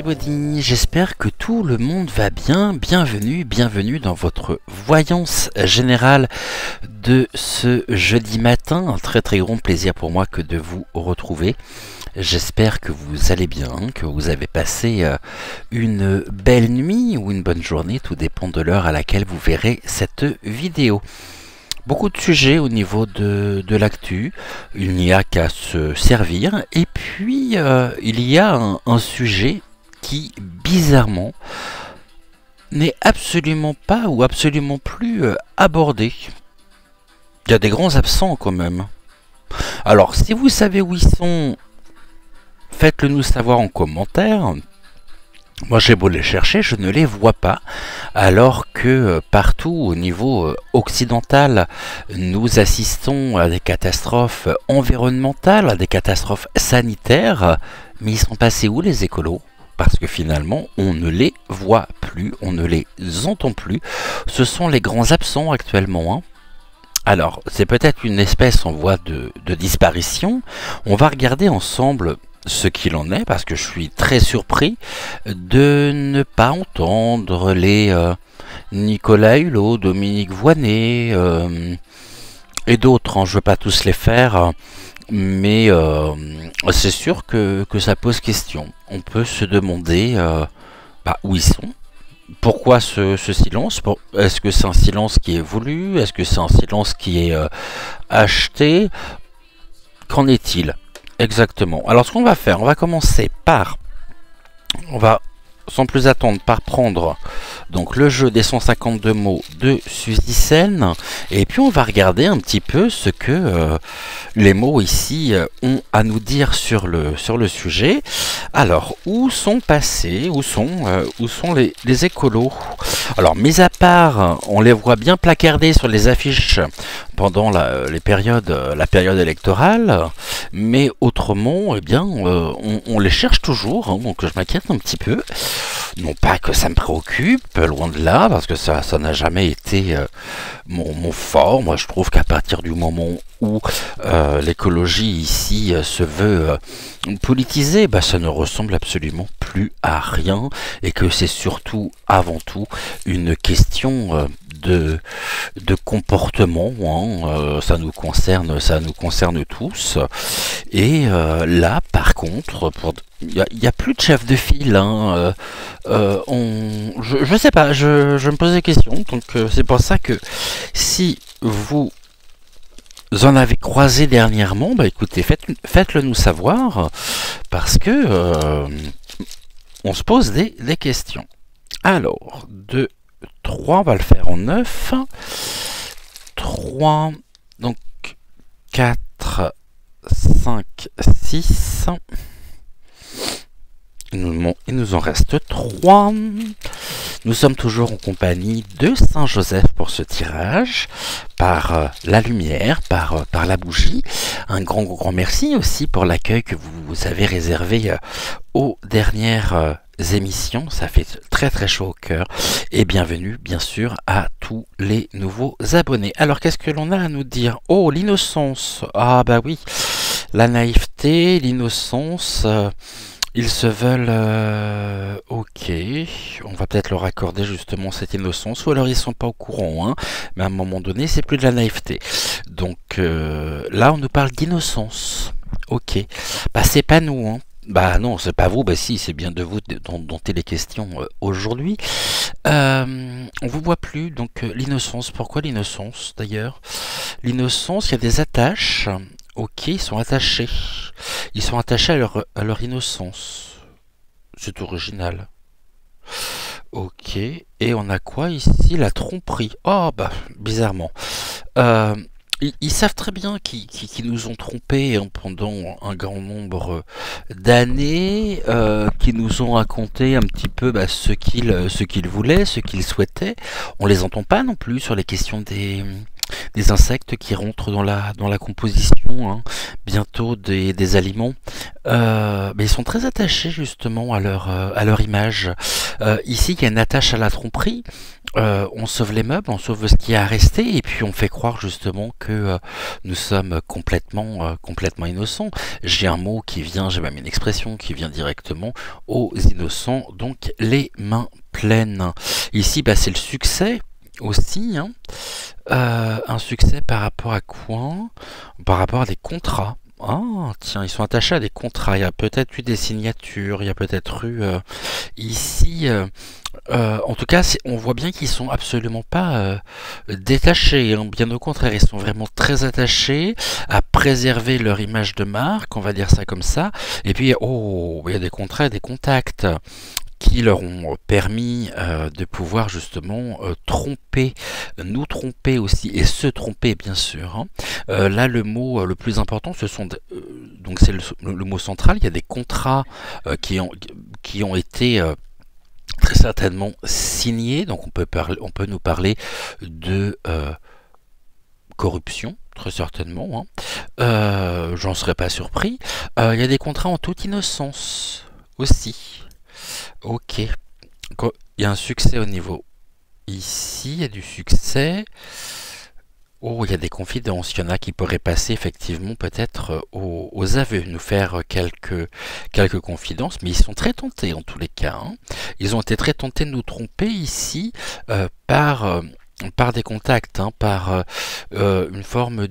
everybody, j'espère que tout le monde va bien. Bienvenue dans votre voyance générale de ce jeudi matin. Un très grand plaisir pour moi que de vous retrouver. J'espère que vous allez bien, que vous avez passé une belle nuit ou une bonne journée, tout dépend de l'heure à laquelle vous verrez cette vidéo. Beaucoup de sujets au niveau de l'actu, il n'y a qu'à se servir. Et puis, il y a un sujet qui, bizarrement, n'est absolument pas ou absolument plus abordé. Il y a des grands absents quand même. Alors, si vous savez où ils sont, faites-le nous savoir en commentaire. Moi j'ai beau les chercher, je ne les vois pas, alors que partout au niveau occidental, nous assistons à des catastrophes environnementales, à des catastrophes sanitaires, mais ils sont passés où les écolos? Parce que finalement, on ne les voit plus, on ne les entend plus. Ce sont les grands absents actuellement, hein. Alors, c'est peut-être une espèce en voie de disparition. On va regarder ensemble ce qu'il en est, parce que je suis très surpris de ne pas entendre les Nicolas Hulot, Dominique Voynet et d'autres, hein. Je ne veux pas tous les faire, mais c'est sûr que ça pose question. On peut se demander où ils sont. Pourquoi ce silence? Est-ce que c'est un silence qui est voulu? Est-ce que c'est un silence qui est acheté? Qu'en est-il exactement? Alors ce qu'on va faire, on va commencer par... On va sans plus attendre par prendre donc le jeu des 152 mots de Suzy Sen, et puis on va regarder un petit peu ce que les mots ici ont à nous dire sur le sujet. Alors, où sont passés, où sont les écolos? Alors, mis à part, on les voit bien placardés sur les affiches pendant la période électorale, mais autrement, eh bien, on les cherche toujours, hein, donc je m'inquiète un petit peu. Non pas que ça me préoccupe, loin de là, parce que ça n'a jamais été mon fort. Moi, je trouve qu'à partir du moment où l'écologie ici se veut politisée, ça ne ressemble absolument plus à rien, et que c'est surtout, avant tout, une question de comportement, hein. Ça nous concerne tous. Et là, par contre, il n'y a plus de chef de file, hein. Je sais pas, je me pose des questions, donc c'est pour ça que si vous en avez croisé dernièrement, écoutez, faites-le nous savoir, parce que on se pose des questions. Alors, 2, 3, on va le faire en 9. 3, donc 4, 5, 6. Il nous en reste 3. Nous sommes toujours en compagnie de Saint-Joseph pour ce tirage, par la lumière, par la bougie. Un grand merci aussi pour l'accueil que vous avez réservé aux dernières émissions. Ça fait très chaud au cœur. Et bienvenue, bien sûr, à tous les nouveaux abonnés. Alors, qu'est-ce que l'on a à nous dire? Oh, l'innocence. Ah bah oui, la naïveté, l'innocence... Ils se veulent... ok, on va peut-être leur accorder justement cette innocence, ou alors ils sont pas au courant, hein, mais à un moment donné, c'est plus de la naïveté. Donc là, on nous parle d'innocence. Ok, c'est pas nous, hein. Non, c'est pas vous, si, c'est bien de vous dont il est question aujourd'hui. On vous voit plus, donc l'innocence. Pourquoi l'innocence, d'ailleurs? L'innocence, il y a des attaches. Ok, ils sont attachés. Ils sont attachés à leur innocence. C'est original. Ok, et on a quoi ici? La tromperie. Oh, bizarrement. Ils savent très bien qu'ils nous ont trompés, hein, pendant un grand nombre d'années, qu'ils nous ont raconté un petit peu ce qu'ils voulaient, ce qu'ils souhaitaient. On les entend pas non plus sur les questions des insectes qui rentrent dans la composition, hein, bientôt des aliments. Mais ils sont très attachés justement à leur image. Ici, il y a une attache à la tromperie. On sauve les meubles, on sauve ce qui est à rester, et puis on fait croire justement que nous sommes complètement innocents. J'ai un mot qui vient, j'ai même une expression qui vient directement aux innocents, donc les mains pleines. Ici, bah, c'est le succès aussi, hein. Un succès par rapport à quoi? Par rapport à des contrats. Ah, tiens, ils sont attachés à des contrats. Il y a peut-être eu des signatures, il y a peut-être eu ici. En tout cas, on voit bien qu'ils sont absolument pas détachés, hein. Bien au contraire, ils sont vraiment très attachés à préserver leur image de marque, on va dire ça comme ça. Et puis, oh, il y a des contrats et des contacts qui leur ont permis de pouvoir justement nous tromper aussi, et se tromper bien sûr, hein. Là, le mot le plus important, donc c'est le mot central. Il y a des contrats qui ont été très certainement signés, donc on peut nous parler de corruption, très certainement, hein. J'en serais pas surpris. Il y a des contrats en toute innocence aussi. Ok. Il y a un succès au niveau. Ici, il y a du succès. Oh, il y a des confidences. Il y en a qui pourraient passer effectivement peut-être aux aveux, nous faire quelques confidences, mais ils sont très tentés en tous les cas, hein. Ils ont été très tentés de nous tromper ici par des contacts, hein, par une forme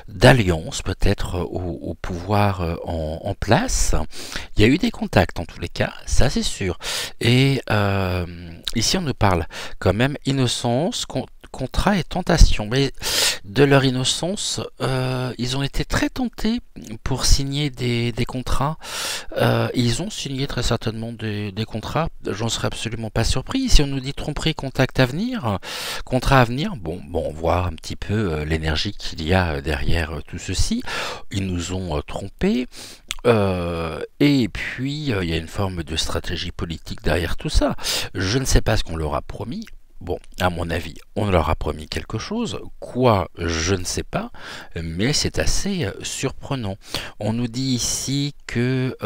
d'alliance peut-être au pouvoir en place. Il y a eu des contacts en tous les cas, ça c'est sûr. Et ici on nous parle quand même innocence, contrat et tentation. Mais de leur innocence, ils ont été très tentés pour signer des contrats. Ils ont signé très certainement des contrats. J'en serais absolument pas surpris. Si on nous dit tromperie, contact à venir, contrat à venir, bon, on voit un petit peu l'énergie qu'il y a derrière tout ceci. Ils nous ont trompés. Et puis, il y a une forme de stratégie politique derrière tout ça. Je ne sais pas ce qu'on leur a promis. Bon, à mon avis, on leur a promis quelque chose. Quoi, je ne sais pas, mais c'est assez surprenant. On nous dit ici que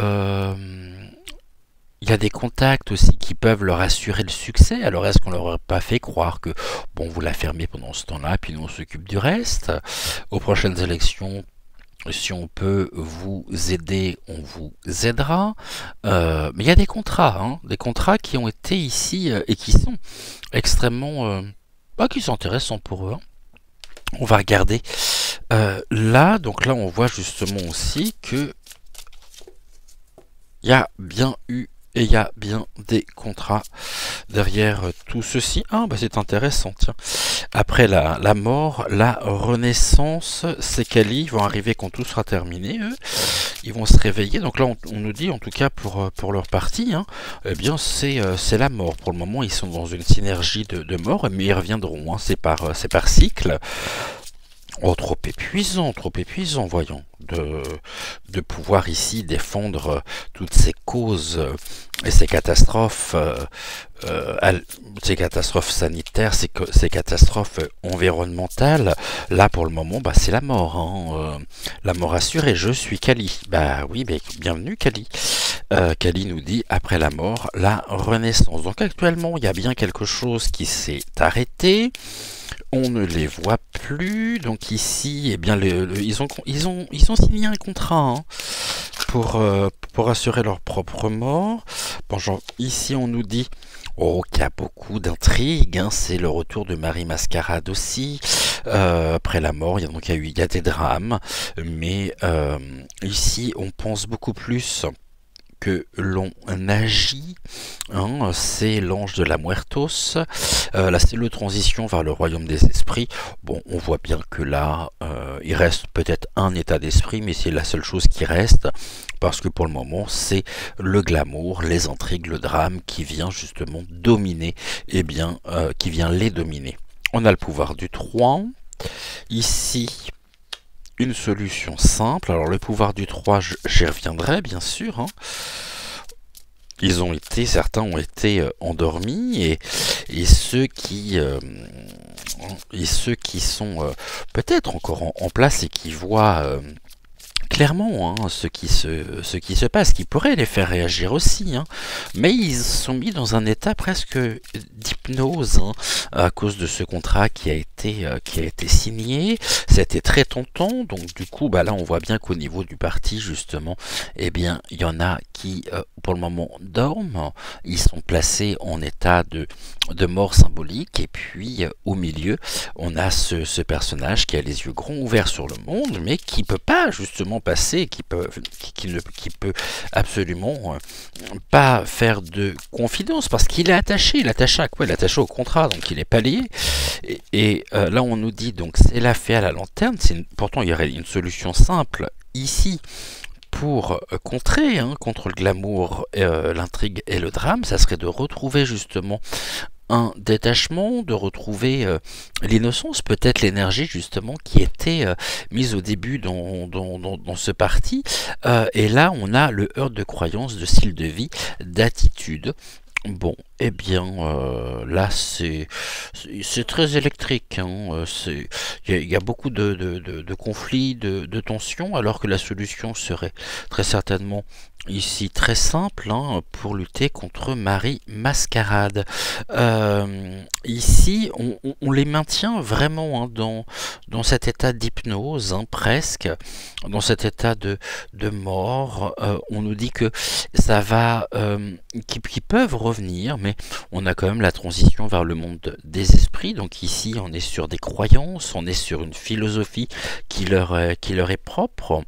il y a des contacts aussi qui peuvent leur assurer le succès. Alors est-ce qu'on leur aurait pas fait croire que bon, vous la fermez pendant ce temps-là, puis nous on s'occupe du reste. Aux prochaines élections, si on peut vous aider, on vous aidera. Mais il y a des contrats, hein, des contrats qui ont été ici et qui sont extrêmement, qui sont intéressants pour eux, hein. On va regarder là. Donc là, on voit justement aussi que il y a bien eu et il y a bien des contrats derrière tout ceci. Ah, bah c'est intéressant, tiens. Après la mort, la renaissance, ces Kali vont arriver quand tout sera terminé, eux. Ils vont se réveiller. Donc là, on nous dit, en tout cas pour leur partie, hein, eh bien, c'est la mort. Pour le moment, ils sont dans une synergie de mort, mais ils reviendront, hein. C'est par cycle. Oh, trop épuisant, voyons, de pouvoir ici défendre toutes ces causes et ces catastrophes sanitaires, ces catastrophes environnementales. Là, pour le moment, bah, c'est la mort, hein, la mort assurée. Je suis Kali. Bah oui, mais bienvenue Kali. Kali nous dit, après la mort, la renaissance. Donc actuellement, il y a bien quelque chose qui s'est arrêté. On ne les voit plus. Donc ici, eh bien, ils ont signé un contrat, hein, pour assurer leur propre mort. Bon, genre, ici, on nous dit qu'il y a beaucoup d'intrigues, hein. C'est le retour de Marie Mascarade aussi. Après la mort, il y a des drames. Mais ici, on pense beaucoup plus que l'on agit, hein, c'est l'ange de la Muertos. Là, c'est le transition vers le royaume des esprits. Bon, on voit bien que là, il reste peut-être un état d'esprit, mais c'est la seule chose qui reste, parce que pour le moment, c'est le glamour, les intrigues, le drame qui vient justement dominer, qui vient les dominer. On a le pouvoir du 3. Ici, une solution simple. Alors le pouvoir du 3, j'y reviendrai bien sûr, hein. Certains ont été endormis, et ceux qui et ceux qui sont peut-être encore en place et qui voient clairement ce qui se passe, qui pourrait les faire réagir aussi, mais ils sont mis dans un état presque d'hypnose à cause de ce contrat qui a été signé. C'était très tentant, donc du coup là on voit bien qu'au niveau du parti justement, eh bien il y en a qui pour le moment dorment, ils sont placés en état de mort symbolique, et puis au milieu on a ce personnage qui a les yeux grands ouverts sur le monde, mais qui peut pas justement passer, qui peut absolument pas faire de confidence, parce qu'il est attaché. Il est attaché à quoi? Il est attaché au contrat, donc il est pas lié. Et là on nous dit donc c'est la fée à la lanterne. Pourtant il y aurait une solution simple ici pour contrer, contre le glamour, l'intrigue et le drame. Ça serait de retrouver justement un détachement, de retrouver l'innocence, peut-être l'énergie justement qui était mise au début dans ce parti. Et là on a le heurt de croyance, de style de vie, d'attitude. Bon, eh bien, là, c'est très électrique. Il y a beaucoup de conflits, de tensions, alors que la solution serait très certainement ici très simple, pour lutter contre Marie Mascarade. Ici, on les maintient vraiment dans cet état d'hypnose, presque, dans cet état de mort. On nous dit que ça va, qu'ils peuvent revenir, mais on a quand même la transition vers le monde des esprits. Donc ici, on est sur des croyances, on est sur une philosophie qui leur est propre,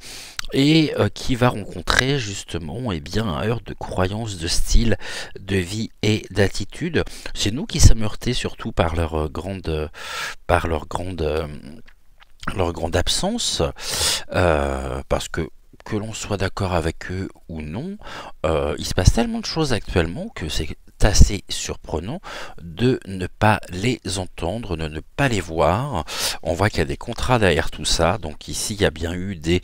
et qui va rencontrer justement un heurt de croyances, de style, de vie et d'attitude. C'est nous qui sommes heurtés surtout par leur grande absence, parce que l'on soit d'accord avec eux ou non, il se passe tellement de choses actuellement que c'est assez surprenant de ne pas les entendre, de ne pas les voir. On voit qu'il y a des contrats derrière tout ça, donc ici il y a bien eu des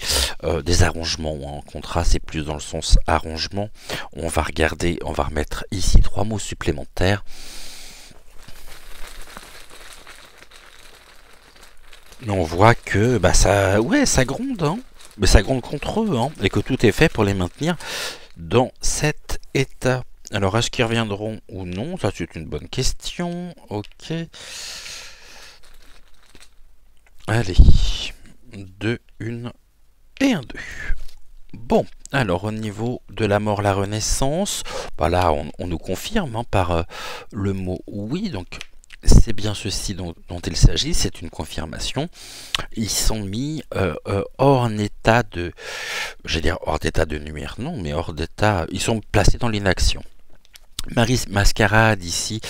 arrangements. Contrat, c'est plus dans le sens arrangement. On va regarder, on va remettre ici 3 mots supplémentaires. On voit que ça gronde, mais ça gronde contre eux, et que tout est fait pour les maintenir dans cet état. Alors, est-ce qu'ils reviendront ou non? Ça, c'est une bonne question. Ok. Allez. 2, 1 et 1, 2. Bon, alors au niveau de la mort, la renaissance, là, on nous confirme par le mot oui, donc c'est bien ceci dont il s'agit, c'est une confirmation. Ils sont mis hors d'état de, hors d'état de nuire, non, mais hors d'état, ils sont placés dans l'inaction. Marie Mascarade ici,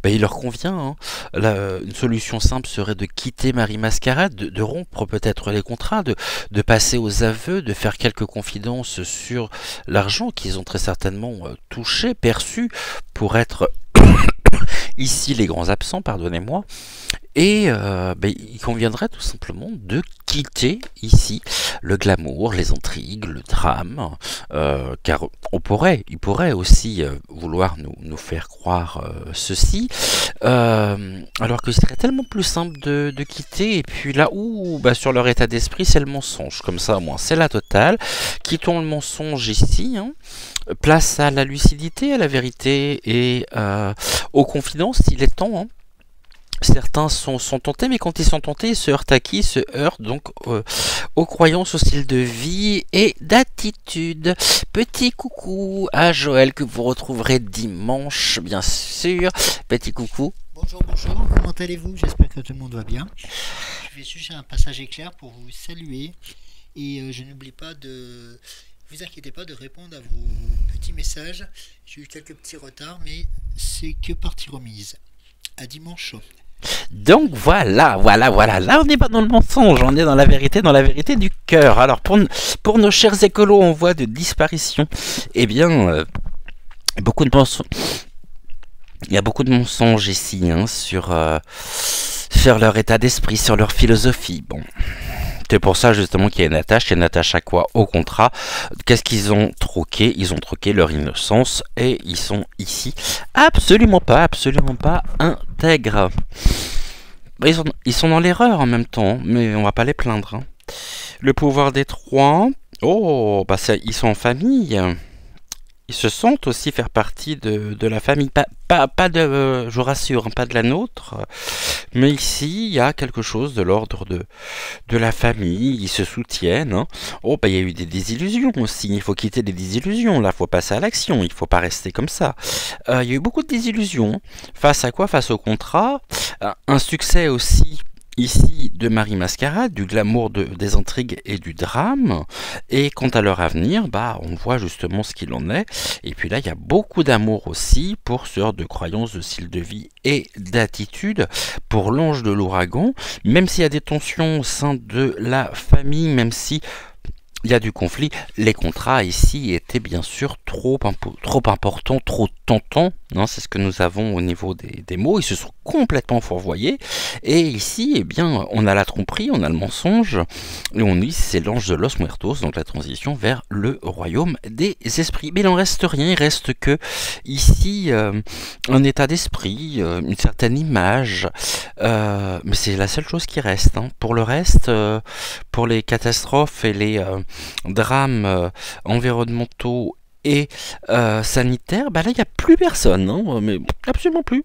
il leur convient. Une solution simple serait de quitter Marie Mascarade, de rompre peut-être les contrats, de passer aux aveux, de faire quelques confidences sur l'argent qu'ils ont très certainement touché, perçu, pour être ici les grands absents, pardonnez-moi. Et il conviendrait tout simplement de quitter ici le glamour, les intrigues, le drame, car il pourrait aussi vouloir nous faire croire ceci, alors que ce serait tellement plus simple de quitter. Et puis là où sur leur état d'esprit, c'est le mensonge, comme ça au moins c'est la totale. Quittons le mensonge ici, place à la lucidité, à la vérité et aux confidences, il est temps. Certains sont tentés, mais quand ils sont tentés, ils se heurtent à qui? Ils se heurtent donc aux croyances, au style de vie et d'attitude. Petit coucou à Joël que vous retrouverez dimanche, bien sûr. Petit coucou. Bonjour, comment allez-vous? J'espère que tout le monde va bien. Je vais suivre un passage éclair pour vous saluer et je n'oublie pas de... Vous inquiétez pas de répondre à vos petits messages. J'ai eu quelques petits retards, mais c'est que partie remise. À dimanche. Donc voilà, là on n'est pas dans le mensonge, on est dans la vérité du cœur. Alors pour nos chers écolos en voie de disparition, eh bien, beaucoup de mensonges. Il y a beaucoup de mensonges ici, sur leur état d'esprit, sur leur philosophie. Bon, c'est pour ça justement qu'il y a une attache. Il y a une attache à quoi? Au contrat. Qu'est-ce qu'ils ont troqué? Ils ont troqué leur innocence et ils sont ici absolument pas intègres. Bah, ils sont dans l'erreur en même temps, mais on va pas les plaindre, hein. Le pouvoir des trois, oh, bah ils sont en famille. Ils se sentent aussi faire partie de la famille. Pas de, je vous rassure, hein, pas de la nôtre. Mais ici, il y a quelque chose de l'ordre de la famille. Ils se soutiennent, hein. Oh, bah il y a eu des désillusions aussi. Il faut quitter les désillusions. Là, il faut passer à l'action. Il ne faut pas rester comme ça. Il y a eu beaucoup de désillusions. Face à quoi? Face au contrat. Un succès aussi ici de Marie Mascarade, du glamour des intrigues et du drame. Et quant à leur avenir, bah, on voit justement ce qu'il en est. Et puis là, il y a beaucoup d'amour aussi pour ce genre de croyances, de style de vie et d'attitude. Pour l'ange de l'ouragan, même s'il y a des tensions au sein de la famille, même si il y a du conflit, les contrats ici étaient bien sûr trop importants, trop tentants, hein, c'est ce que nous avons au niveau des mots, ils se sont complètement fourvoyés, et ici, eh bien, on a la tromperie, on a le mensonge, et on dit c'est l'ange de Los Muertos, donc la transition vers le royaume des esprits. Mais il n'en reste rien, il reste que ici un état d'esprit, une certaine image, mais c'est la seule chose qui reste, hein. Pour le reste, pour les catastrophes et les drames environnementaux et sanitaires, bah là il n'y a plus personne, hein, mais absolument plus.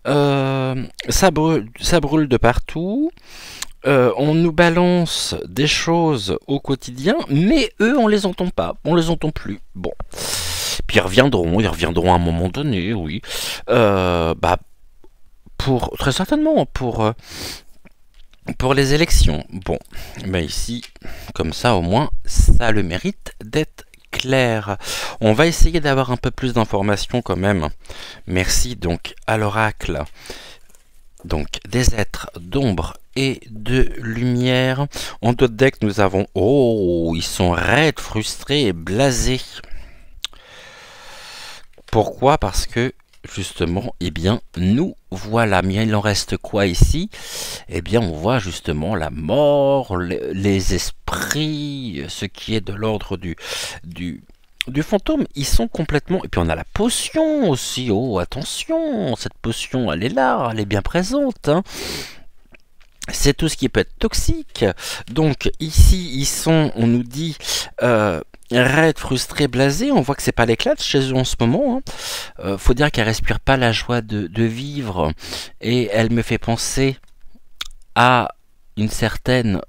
Ça brûle de partout. On nous balance des choses au quotidien, mais eux on les entend pas, on les entend plus. Bon, puis ils reviendront à un moment donné, oui. Bah très certainement pour les élections. Bon, ben ici, comme ça au moins, ça a le mérite d'être clair. On va essayer d'avoir un peu plus d'informations quand même. Merci donc à l'oracle. Donc des êtres d'ombre et de lumière. En d'autres decks, nous avons... Oh, ils sont raides, frustrés et blasés. Pourquoi? Parce que justement, eh bien, nous voilà. Mais il en reste quoi ici? Eh bien, on voit justement la mort, les esprits, ce qui est de l'ordre du fantôme. Ils sont complètement... Et puis on a la potion aussi. Oh, attention, cette potion, elle est là, elle est bien présente, hein. C'est tout ce qui peut être toxique. Donc ici, ils sont, on nous dit... raides, frustrés, blasés, on voit que c'est pas l'éclat chez eux en ce moment, hein. Faut dire qu'elle respire pas la joie de vivre, et elle me fait penser à une certaine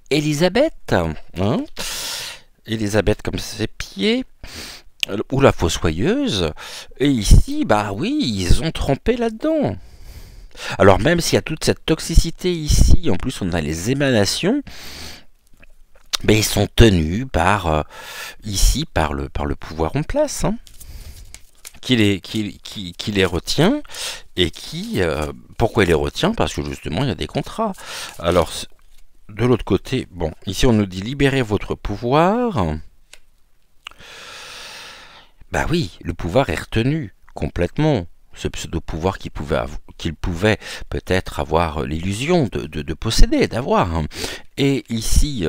Elisabeth, hein. Elisabeth comme ses pieds, ou la fossoyeuse, et ici, bah oui, ils ont trempé là-dedans. Alors même s'il y a toute cette toxicité ici, en plus on a les émanations, mais ils sont tenus par ici par le pouvoir en place, hein, qui les retient, et qui pourquoi il les retient? Parce que justement il y a des contrats. Alors de l'autre côté, bon, ici on nous dit libérez votre pouvoir. Bah oui, le pouvoir est retenu complètement. Ce pseudo-pouvoir qu'il pouvait peut-être avoir l'illusion de posséder, d'avoir. Et ici,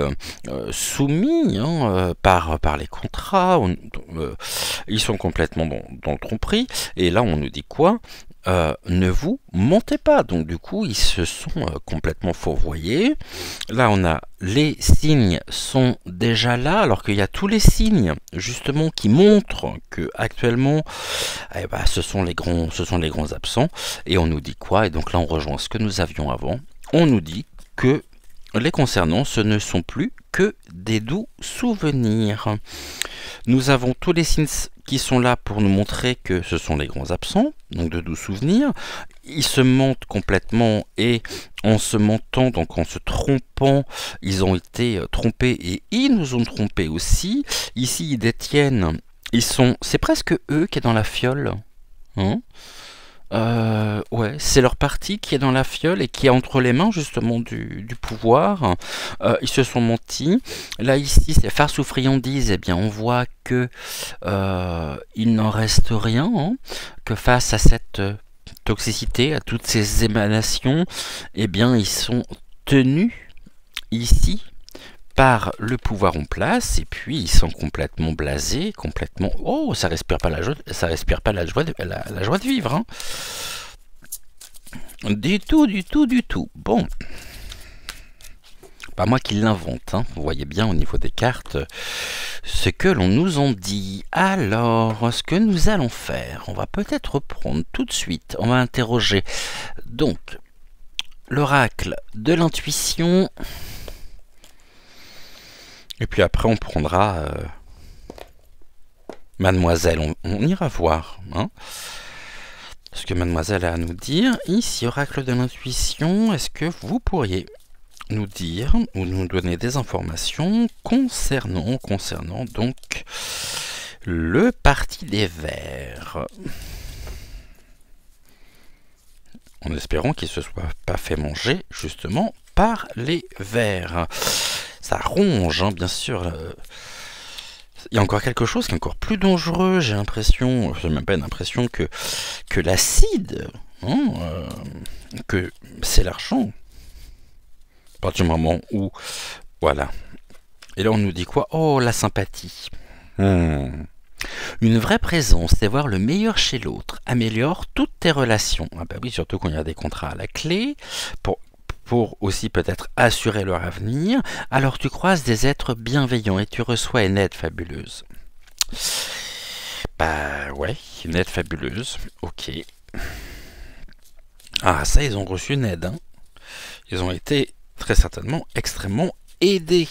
soumis, hein, par les contrats, ils sont complètement dans le tromperie. Et là, on nous dit quoi? Ne vous mentez pas. Donc du coup, ils se sont complètement fourvoyés. Là, on a les signes sont déjà là, alors qu'il y a tous les signes justement qui montrent que actuellement, eh ben, ce sont les grands absents. Et on nous dit quoi? Et donc là, on rejoint ce que nous avions avant. On nous dit que les concernant, ce ne sont plus que des doux souvenirs. Nous avons tous les signes qui sont là pour nous montrer que ce sont les grands absents, donc de doux souvenirs. Ils se mentent complètement, et en se mentant, donc en se trompant, ils ont été trompés et ils nous ont trompés aussi. Ici, ils détiennent, c'est presque eux qui est dans la fiole, hein. Ouais, c'est leur parti qui est dans la fiole et qui est entre les mains justement du pouvoir. Ils se sont mentis. Là ici, c'est farce ou friandise. Eh bien, on voit que il n'en reste rien, hein, que face à cette toxicité, à toutes ces émanations, eh bien, ils sont tenus ici par le pouvoir en place, et puis ils sont complètement blasés, complètement... Oh, ça respire pas la joie, ça respire pas la joie de vivre, hein. Du tout, du tout, du tout. Bon. Pas moi qui l'invente, hein. Vous voyez bien au niveau des cartes ce que l'on nous en dit. Alors, ce que nous allons faire, on va peut-être reprendre tout de suite. On va interroger donc l'oracle de l'intuition. Et puis après, on prendra Mademoiselle. On ira voir, hein, ce que Mademoiselle a à nous dire. Ici, oracle de l'intuition, est-ce que vous pourriez nous dire ou nous donner des informations concernant donc le parti des vers, en espérant qu'il ne se soit pas fait manger justement par les vers. Ça ronge, hein, bien sûr. Il y a encore quelque chose qui est encore plus dangereux, j'ai l'impression, j'ai même pas une impression que l'acide, hein, que c'est l'argent. À partir du moment où, voilà. Et là on nous dit quoi? Oh, la sympathie. Une vraie présence, c'est voir le meilleur chez l'autre, améliore toutes tes relations. Ah bah oui, surtout quand il y a des contrats à la clé, pour aussi peut-être assurer leur avenir. Alors tu croises des êtres bienveillants et tu reçois une aide fabuleuse. Bah ouais, une aide fabuleuse, ok. Ah ça, ils ont reçu une aide, hein. Ils ont été très certainement extrêmement aidés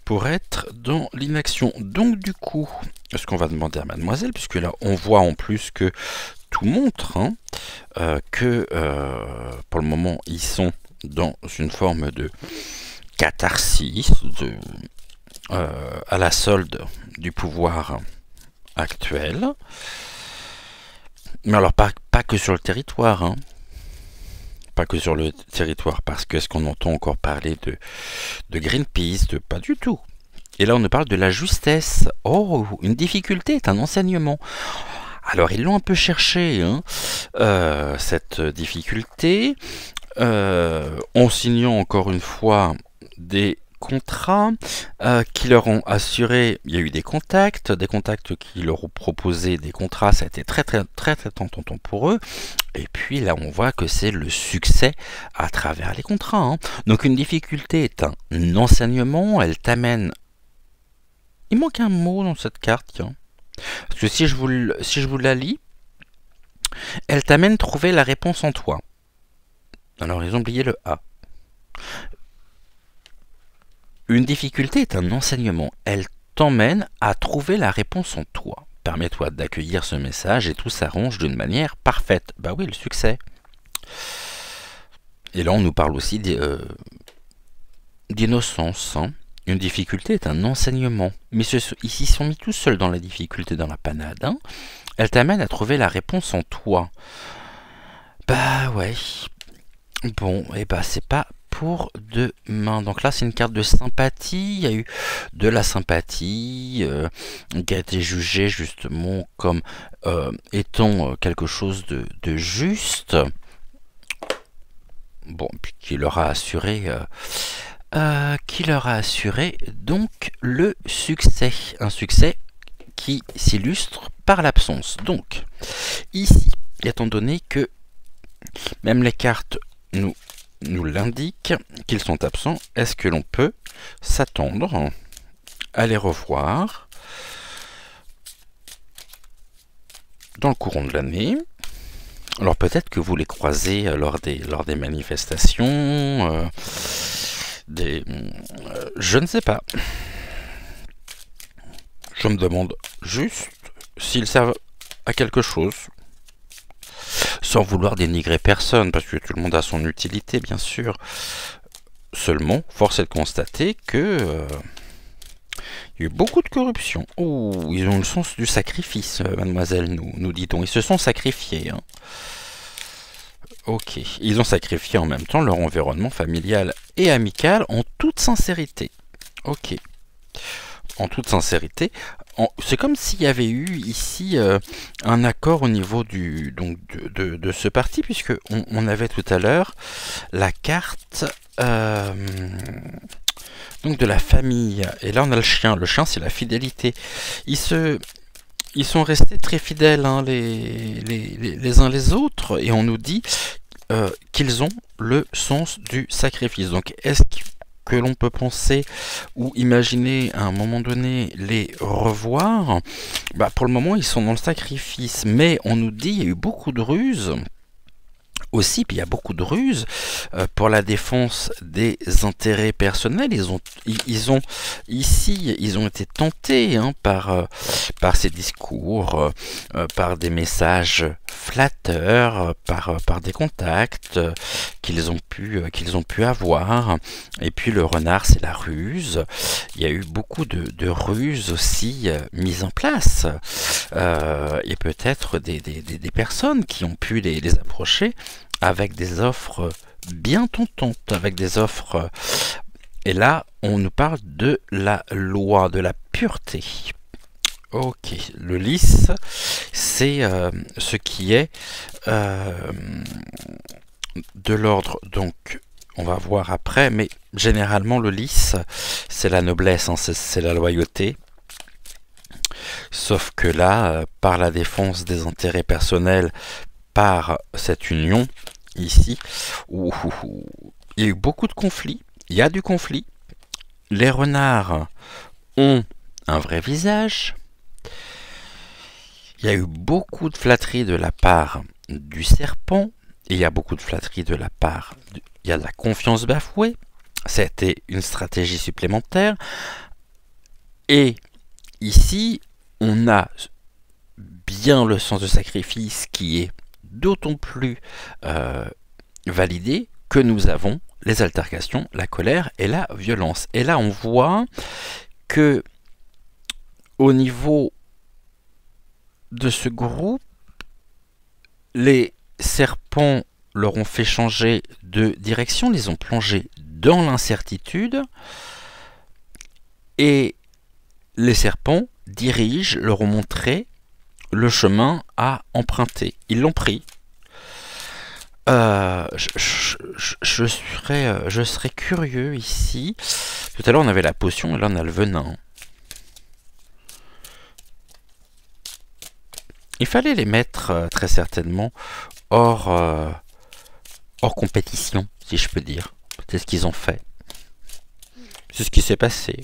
pour être dans l'inaction. Donc du coup, ce qu'on va demander à Mademoiselle, puisque là on voit en plus que tout montre, hein, que pour le moment ils sont dans une forme de catharsis, à la solde du pouvoir actuel. Mais alors pas que sur le territoire, hein. Pas que sur le territoire, parce que est-ce qu'on entend encore parler de Greenpeace, pas du tout. Et là on nous parle de la justesse. Oh, une difficulté est un enseignement. Alors ils l'ont un peu cherché, hein, cette difficulté, en signant encore une fois des contrats qui leur ont assuré, il y a eu des contacts qui leur ont proposé des contrats, ça a été très tentant pour eux, et puis là on voit que c'est le succès à travers les contrats, hein. Donc une difficulté est un enseignement, elle t'amène, il manque un mot dans cette carte, tiens. Parce que si je vous la lis, elle t'amène trouver la réponse en toi. Alors ils ont oublié le A. Une difficulté est un enseignement. Elle t'emmène à trouver la réponse en toi. Permets-toi d'accueillir ce message et tout s'arrange d'une manière parfaite. Bah oui, le succès. Et là, on nous parle aussi d'innocence, hein. Une difficulté est un enseignement. Mais ici, ils sont mis tout seuls dans la difficulté, dans la panade, hein. Elle t'amène à trouver la réponse en toi. Bah ouais. Bon, et bah c'est pas pour demain. Donc là, c'est une carte de sympathie. Il y a eu de la sympathie qui a été jugée justement comme étant quelque chose de juste. Bon, puis qui leur a assuré donc le succès. Un succès qui s'illustre par l'absence. Donc, ici, étant donné que même les cartes nous l'indiquent qu'ils sont absents, est-ce que l'on peut s'attendre à les revoir dans le courant de l'année? Alors peut-être que vous les croisez lors des manifestations, je ne sais pas. Je me demande juste s'ils servent à quelque chose. Sans vouloir dénigrer personne, parce que tout le monde a son utilité, bien sûr. Seulement, force est de constater que il y a eu beaucoup de corruption. Oh, ils ont le sens du sacrifice, mademoiselle, nous dit-on. Ils se sont sacrifiés, hein. Ok, ils ont sacrifié en même temps leur environnement familial et amical en toute sincérité. Ok, en toute sincérité. C'est comme s'il y avait eu ici un accord au niveau de ce parti, puisque on avait tout à l'heure la carte donc de la famille. Et là on a le chien. Le chien, c'est la fidélité. ils sont restés très fidèles, hein, les uns les autres, et on nous dit qu'ils ont le sens du sacrifice. Donc est-ce que l'on peut penser ou imaginer à un moment donné les revoir? Pour le moment ils sont dans le sacrifice, mais on nous dit qu'il y a eu beaucoup de ruses aussi, puis il y a beaucoup de ruses pour la défense des intérêts personnels. Ils ont ici, ils ont été tentés, hein, par ces discours, par des messages flatteurs, par des contacts qu'ils ont pu avoir. Et puis le renard, c'est la ruse. Il y a eu beaucoup de ruses aussi mises en place, et peut-être des personnes qui ont pu les approcher avec des offres bien tentantes, avec des offres... Et là, on nous parle de la loi, de la pureté. Ok, le lys, c'est ce qui est de l'ordre, donc on va voir après, mais généralement le lys, c'est la noblesse, hein, c'est la loyauté. Sauf que là, par la défense des intérêts personnels, par cette union, ici, où il y a eu beaucoup de conflits, il y a du conflit, les renards ont un vrai visage, il y a eu beaucoup de flatteries de la part du serpent, et il y a beaucoup de flatteries de la part, il y a de la confiance bafouée, c'était une stratégie supplémentaire, et ici, on a bien le sens de sacrifice qui est d'autant plus validé que nous avons les altercations, la colère et la violence. Et là, on voit que au niveau de ce groupe, les serpents leur ont fait changer de direction, les ont plongés dans l'incertitude, et les serpents dirigent, leur ont montré le chemin à emprunter. Ils l'ont pris. Je serais curieux ici. Tout à l'heure on avait la potion et là on a le venin. Il fallait les mettre très certainement hors compétition, si je peux dire. C'est ce qu'ils ont fait. C'est ce qui s'est passé.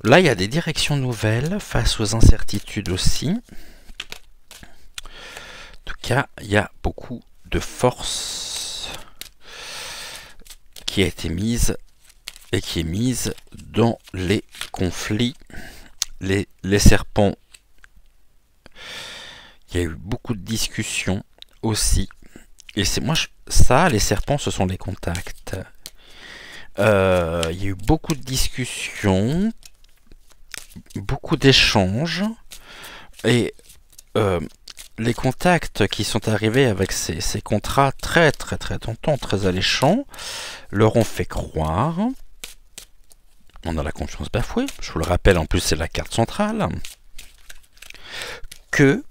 Là, il y a des directions nouvelles face aux incertitudes aussi. En tout cas, il y a beaucoup de force qui a été mise et qui est mise dans les conflits. Les serpents, il y a eu beaucoup de discussions aussi. Et c'est moi, ça, les serpents, ce sont les contacts. Il y a eu beaucoup de discussions, beaucoup d'échanges, et les contacts qui sont arrivés avec ces contrats très tentants, très alléchants, leur ont fait croire, on a la confiance bafouée, je vous le rappelle, en plus c'est la carte centrale, que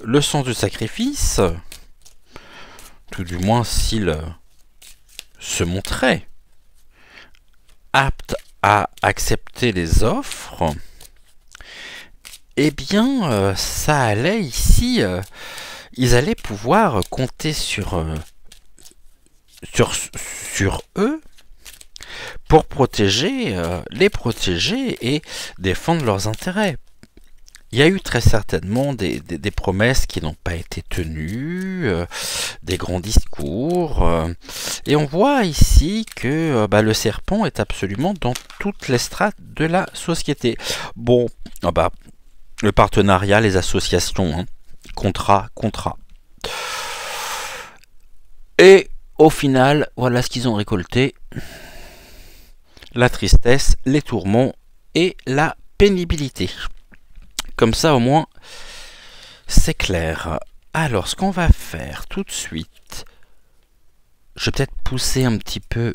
le sens du sacrifice, tout du moins s'il se montrait apte à accepter les offres, eh bien, ça allait ici, ils allaient pouvoir compter sur eux pour les protéger et défendre leurs intérêts. Il y a eu très certainement des promesses qui n'ont pas été tenues, des grands discours, et on voit ici que le serpent est absolument dans toutes les strates de la société. Bon, le partenariat, les associations, hein, contrat. Et au final, voilà ce qu'ils ont récolté. La tristesse, les tourments et la pénibilité. Comme ça, au moins, c'est clair. Alors, ce qu'on va faire tout de suite, je vais peut-être pousser un petit peu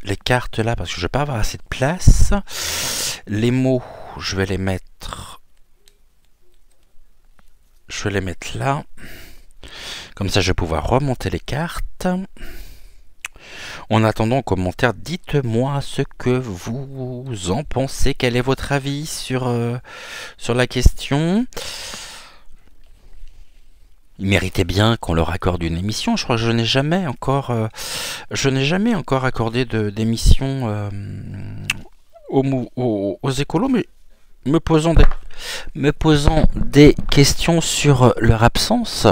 les cartes là, parce que je ne vais pas avoir assez de place. Les mots, je vais les mettre là. Comme ça, je vais pouvoir remonter les cartes. En attendant, en commentaire, dites-moi ce que vous en pensez. Quel est votre avis sur la question? Il méritait bien qu'on leur accorde une émission. Je crois que je n'ai jamais encore accordé d'émission aux écolos, mais me posant des questions sur leur absence,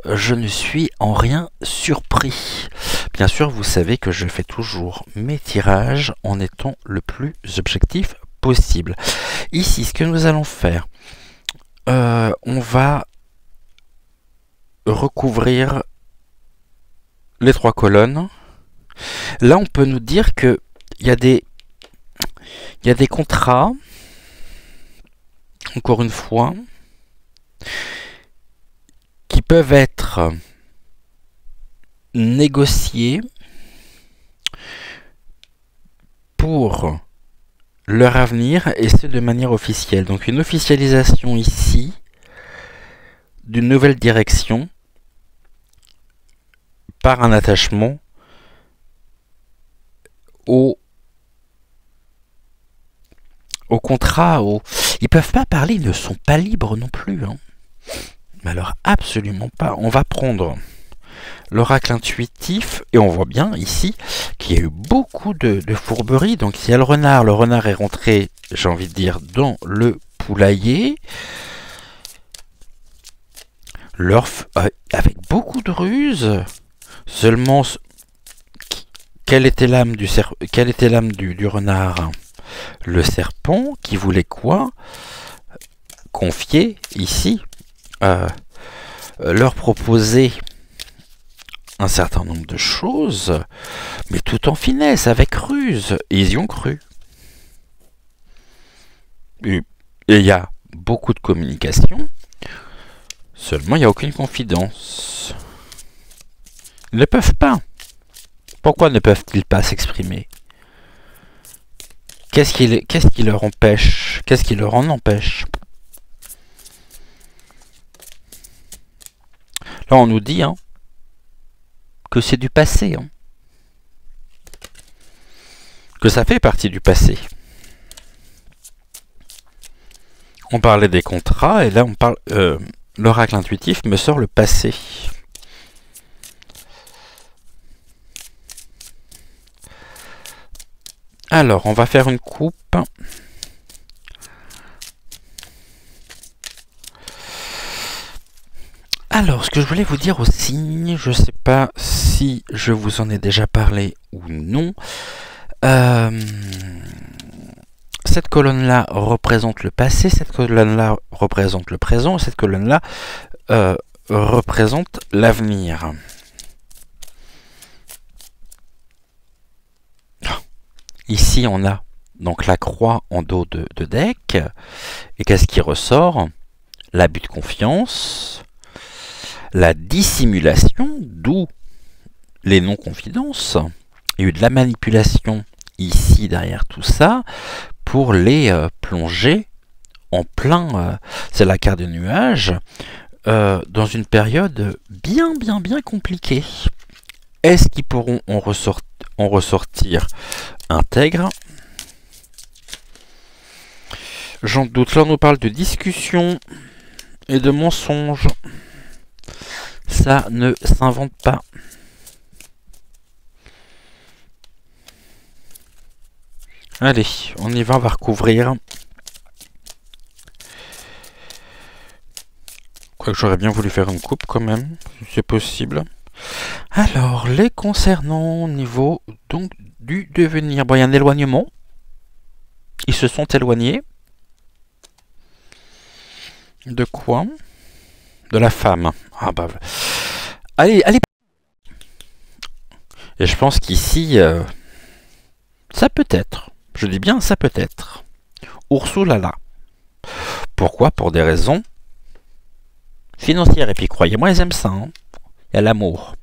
je ne suis en rien surpris. Bien sûr, vous savez que je fais toujours mes tirages en étant le plus objectif possible. Ici, ce que nous allons faire, on va recouvrir les 3 colonnes. Là, on peut nous dire que il y a des contrats, encore une fois, qui peuvent être négociés pour leur avenir, et ce de manière officielle. Donc une officialisation ici d'une nouvelle direction par un attachement au contrat. Ils peuvent pas parler, ils ne sont pas libres non plus. Mais alors absolument pas. On va prendre l'oracle intuitif et on voit bien ici qu'il y a eu beaucoup de fourberies. Donc il y a le renard est rentré, j'ai envie de dire, dans le poulailler. Avec beaucoup de ruses. Seulement, quelle était l'âme du renard? Le serpent qui voulait quoi? Confier ici, leur proposer un certain nombre de choses, mais tout en finesse, avec ruse. Et ils y ont cru. Et il y a beaucoup de communication. Seulement, il n'y a aucune confidence. Ils ne peuvent pas. Pourquoi ne peuvent-ils pas s'exprimer? Qu'est-ce qui leur empêche? Qu'est-ce qui leur en empêche? Là, on nous dit que c'est du passé. Que ça fait partie du passé. On parlait des contrats, et là, on parle... l'oracle intuitif me sort le passé. Alors, on va faire une coupe. Alors, ce que je voulais vous dire aussi, je ne sais pas si je vous en ai déjà parlé ou non. Cette colonne-là représente le passé, cette colonne-là représente le présent, cette colonne-là représente l'avenir. Ici, on a donc la croix en dos de deck. Et qu'est-ce qui ressort? L'abus de confiance, la dissimulation, d'où les non-confidences. Il y a eu de la manipulation ici derrière tout ça pour les plonger en plein, c'est la carte de nuage, dans une période bien compliquée. Est-ce qu'ils pourront en ressortir intègres? J'en doute. Là, on nous parle de discussion et de mensonges. Ça ne s'invente pas. Allez, on y va, on va recouvrir. Quoique j'aurais bien voulu faire une coupe quand même, si c'est possible. Alors, les concernant au niveau donc du devenir. Bon, il y a un éloignement. Ils se sont éloignés. De quoi? De la femme. Ah bah. Allez. Et je pense qu'ici, ça peut être. Je dis bien ça peut être. Ursula là. Pourquoi? Pour des raisons financières. Et puis croyez-moi, ils aiment ça. Il y a l'amour.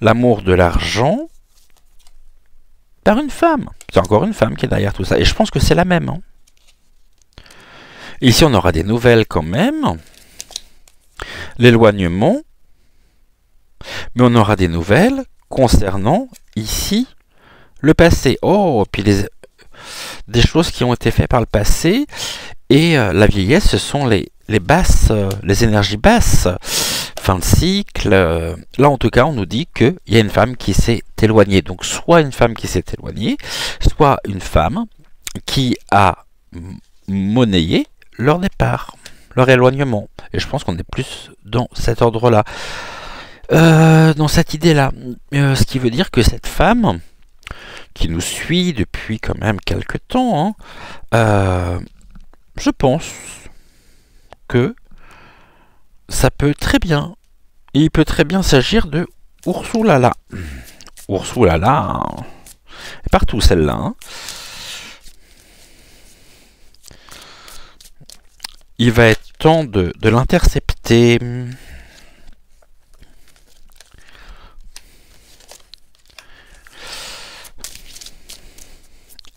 L'amour de l'argent par une femme. C'est encore une femme qui est derrière tout ça. Et je pense que c'est la même. Ici, on aura des nouvelles quand même. L'éloignement. Mais on aura des nouvelles concernant ici le passé. Oh, puis des choses qui ont été faites par le passé. Et la vieillesse, ce sont les basses, les énergies basses. Fin de cycle. Là, en tout cas, on nous dit qu'il y a une femme qui s'est éloignée. Donc, soit une femme qui s'est éloignée, soit une femme qui a monnayé leur départ, leur éloignement. Et je pense qu'on est plus dans cet ordre-là. Dans cette idée-là. Ce qui veut dire que cette femme, qui nous suit depuis quand même quelques temps, je pense que ça peut très bien, il peut très bien s'agir de Ursulala. Ursulala, est partout celle-là. Hein. Il va être temps de l'intercepter.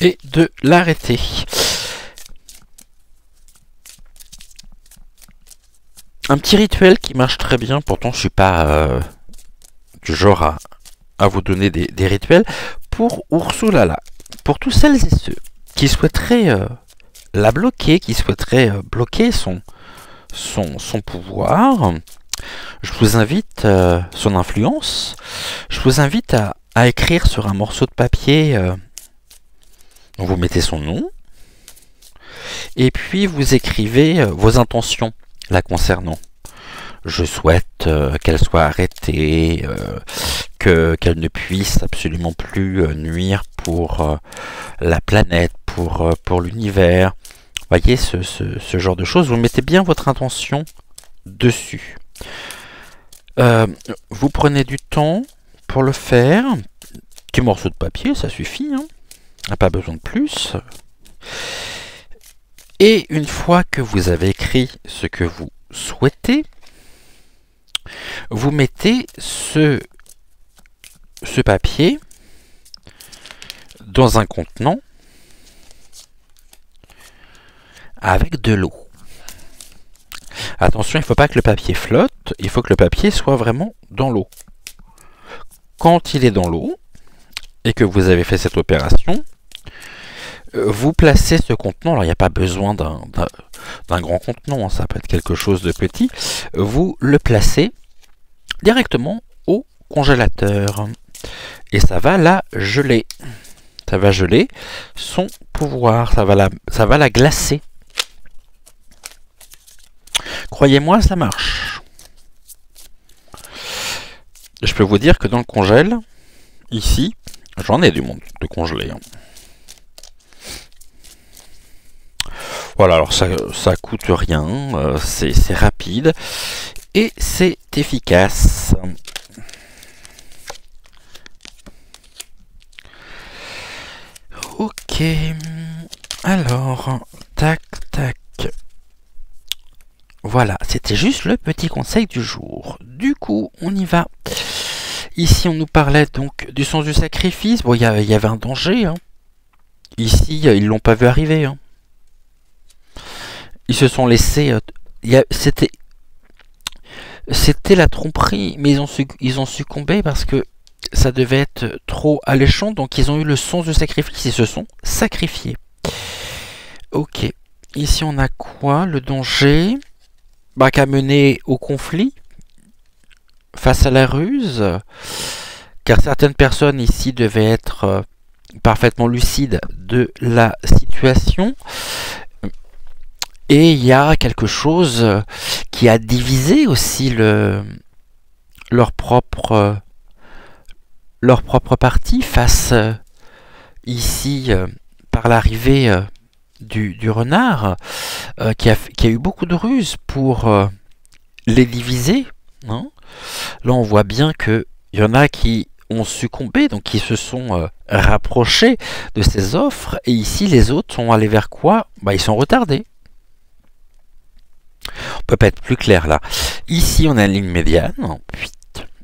Et de l'arrêter. Un petit rituel qui marche très bien, pourtant je suis pas du genre à vous donner des rituels, pour Ursulala. Pour tous celles et ceux qui souhaiteraient la bloquer, qui souhaiteraient bloquer son pouvoir, je vous invite, son influence, je vous invite à écrire sur un morceau de papier, vous mettez son nom, et puis vous écrivez vos intentions la concernant. Je souhaite qu'elle soit arrêtée, qu'elle ne puisse absolument plus nuire pour la planète, pour l'univers. Voyez, ce genre de choses. Vous mettez bien votre intention dessus. Vous prenez du temps pour le faire. Petit morceau de papier, ça suffit. Hein. On n'a pas besoin de plus. Et une fois que vous avez écrit ce que vous souhaitez, vous mettez ce papier dans un contenant avec de l'eau. Attention, il ne faut pas que le papier flotte, il faut que le papier soit vraiment dans l'eau. Quand il est dans l'eau, et que vous avez fait cette opération, vous placez ce contenant, alors il n'y a pas besoin d'un grand contenant, ça peut être quelque chose de petit, vous le placez directement au congélateur et ça va la geler. Ça va geler son pouvoir, ça va la glacer. Croyez-moi, ça marche. Je peux vous dire que dans le congèle, ici, j'en ai du monde de congelé. Hein. Voilà, alors ça coûte rien, c'est rapide et c'est efficace. Ok, alors, tac, tac. Voilà, c'était juste le petit conseil du jour. Du coup, on y va. Ici, on nous parlait donc du sens du sacrifice. Bon, il y avait un danger. Hein. Ici, ils l'ont pas vu arriver. Hein. Ils se sont laissés... C'était la tromperie, mais ils ont succombé parce que ça devait être trop alléchant. Donc, ils ont eu le sens du sacrifice. Ils se sont sacrifiés. Ok. Ici, on a quoi? Le danger qu'à mener au conflit face à la ruse, car certaines personnes ici devaient être parfaitement lucides de la situation. Et il y a quelque chose qui a divisé aussi leur propre parti face ici par l'arrivée du renard qui a eu beaucoup de ruses pour les diviser. Hein. Là on voit bien qu'il y en a qui ont succombé, donc qui se sont rapprochés de ces offres, et ici les autres sont allés vers quoi? Ils sont retardés. On peut pas être plus clair là. Ici on a une ligne médiane.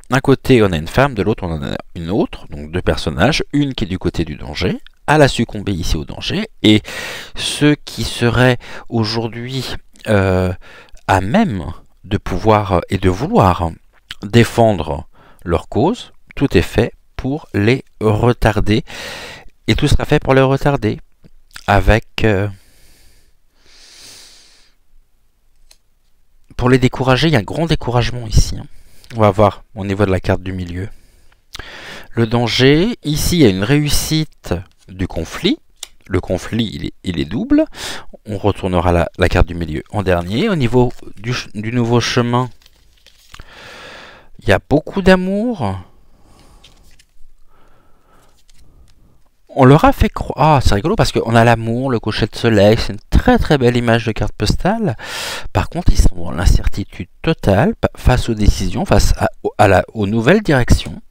D'un côté on a une femme, de l'autre on en a une autre, donc deux personnages, une qui est du côté du danger, elle a succombé ici au danger, et ceux qui seraient aujourd'hui à même de pouvoir et de vouloir défendre leur cause, tout est fait pour les retarder. Et tout sera fait pour les retarder. Avec... pour les décourager, il y a un grand découragement ici. On va voir au niveau de la carte du milieu. Le danger, ici il y a une réussite du conflit. Le conflit, il est double. On retournera la carte du milieu en dernier. Au niveau du nouveau chemin, il y a beaucoup d'amour. On leur a fait croire... Ah, c'est rigolo parce qu'on a l'amour, le coucher de soleil. C'est une très très belle image de carte postale. Par contre, ils sont dans l'incertitude totale face aux décisions, face aux nouvelles directions.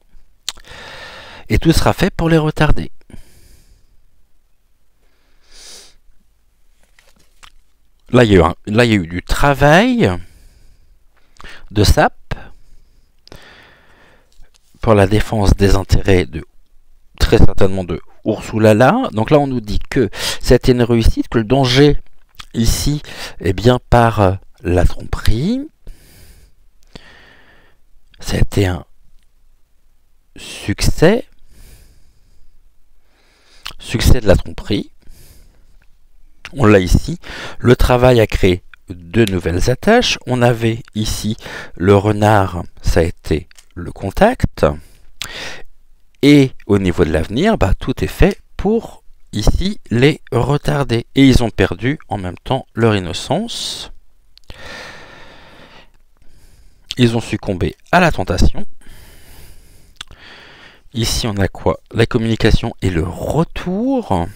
Et tout sera fait pour les retarder. Là, il y a eu du travail de SAP pour la défense des intérêts de très certainement de Ursulala. Donc là, on nous dit que c'était une réussite, que le danger ici est bien par la tromperie. C'était un succès. Succès de la tromperie. On l'a ici. Le travail a créé de nouvelles attaches. On avait ici le renard, ça a été le contact. Et au niveau de l'avenir, tout est fait pour ici les retarder. Et ils ont perdu en même temps leur innocence. Ils ont succombé à la tentation. Ici, on a quoi? La communication et le retour.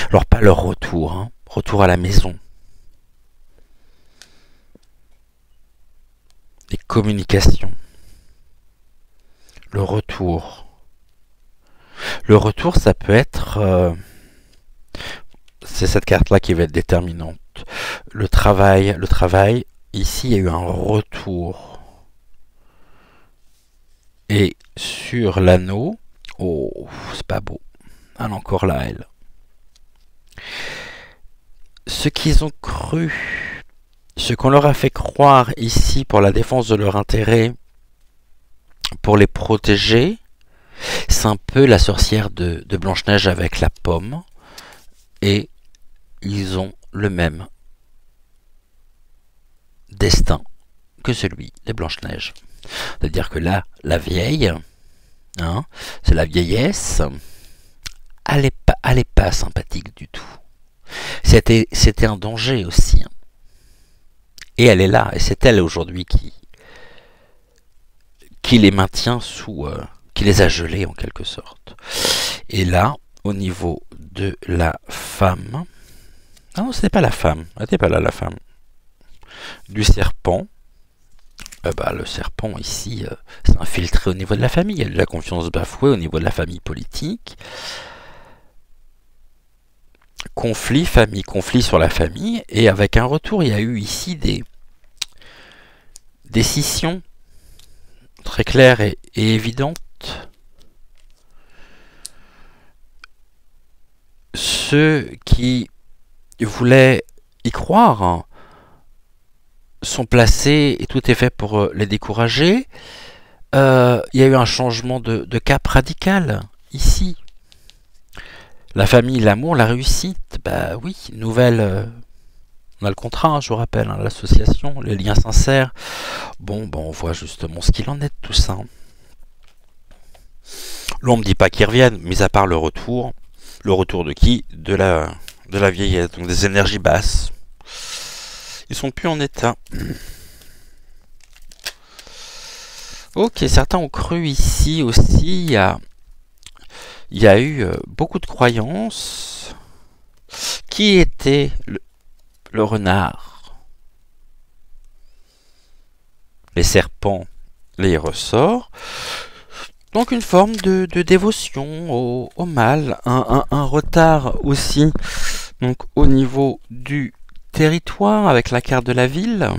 Alors, pas leur retour, retour à la maison. Les communications. Le retour. Le retour, ça peut être... c'est cette carte-là qui va être déterminante. Le travail, ici, il y a eu un retour. Et sur l'anneau... Oh, c'est pas beau. Elle est encore là, elle. Ce qu'ils ont cru, ce qu'on leur a fait croire ici pour la défense de leur intérêt, pour les protéger, c'est un peu la sorcière de Blanche-Neige avec la pomme. Et ils ont le même destin que celui de Blanche-Neige. C'est-à-dire que là, la vieille, c'est la vieillesse, elle est pas sympathique du tout. C'était un danger aussi. Et elle est là, et c'est elle aujourd'hui qui les maintient sous... qui les a gelés en quelque sorte. Et là, au niveau de la femme... Non, ce n'est pas la femme. Elle n'était pas là, la femme. Du serpent. Le serpent, ici, c'est infiltré au niveau de la famille. Il y a de la confiance bafouée au niveau de la famille politique. Conflit, famille, conflit sur la famille. Et avec un retour, il y a eu ici des scissions très claires et évidentes. Ceux qui voulaient y croire sont placés et tout est fait pour les décourager. Il y a eu un changement de cap radical ici. La famille, l'amour, la réussite, oui, nouvelle... on a le contrat, je vous rappelle, l'association, les liens sincères. Bon, on voit justement ce qu'il en est de tout ça. Là, on me dit pas qu'ils reviennent, mis à part le retour. Le retour de qui? De la vieillesse, donc des énergies basses. Ils sont plus en état. Ok, certains ont cru ici aussi, il y a eu beaucoup de croyances. Qui était le renard? Les serpents, les ressorts. Donc une forme de dévotion au mal, un retard aussi donc au niveau du territoire avec la carte de la ville.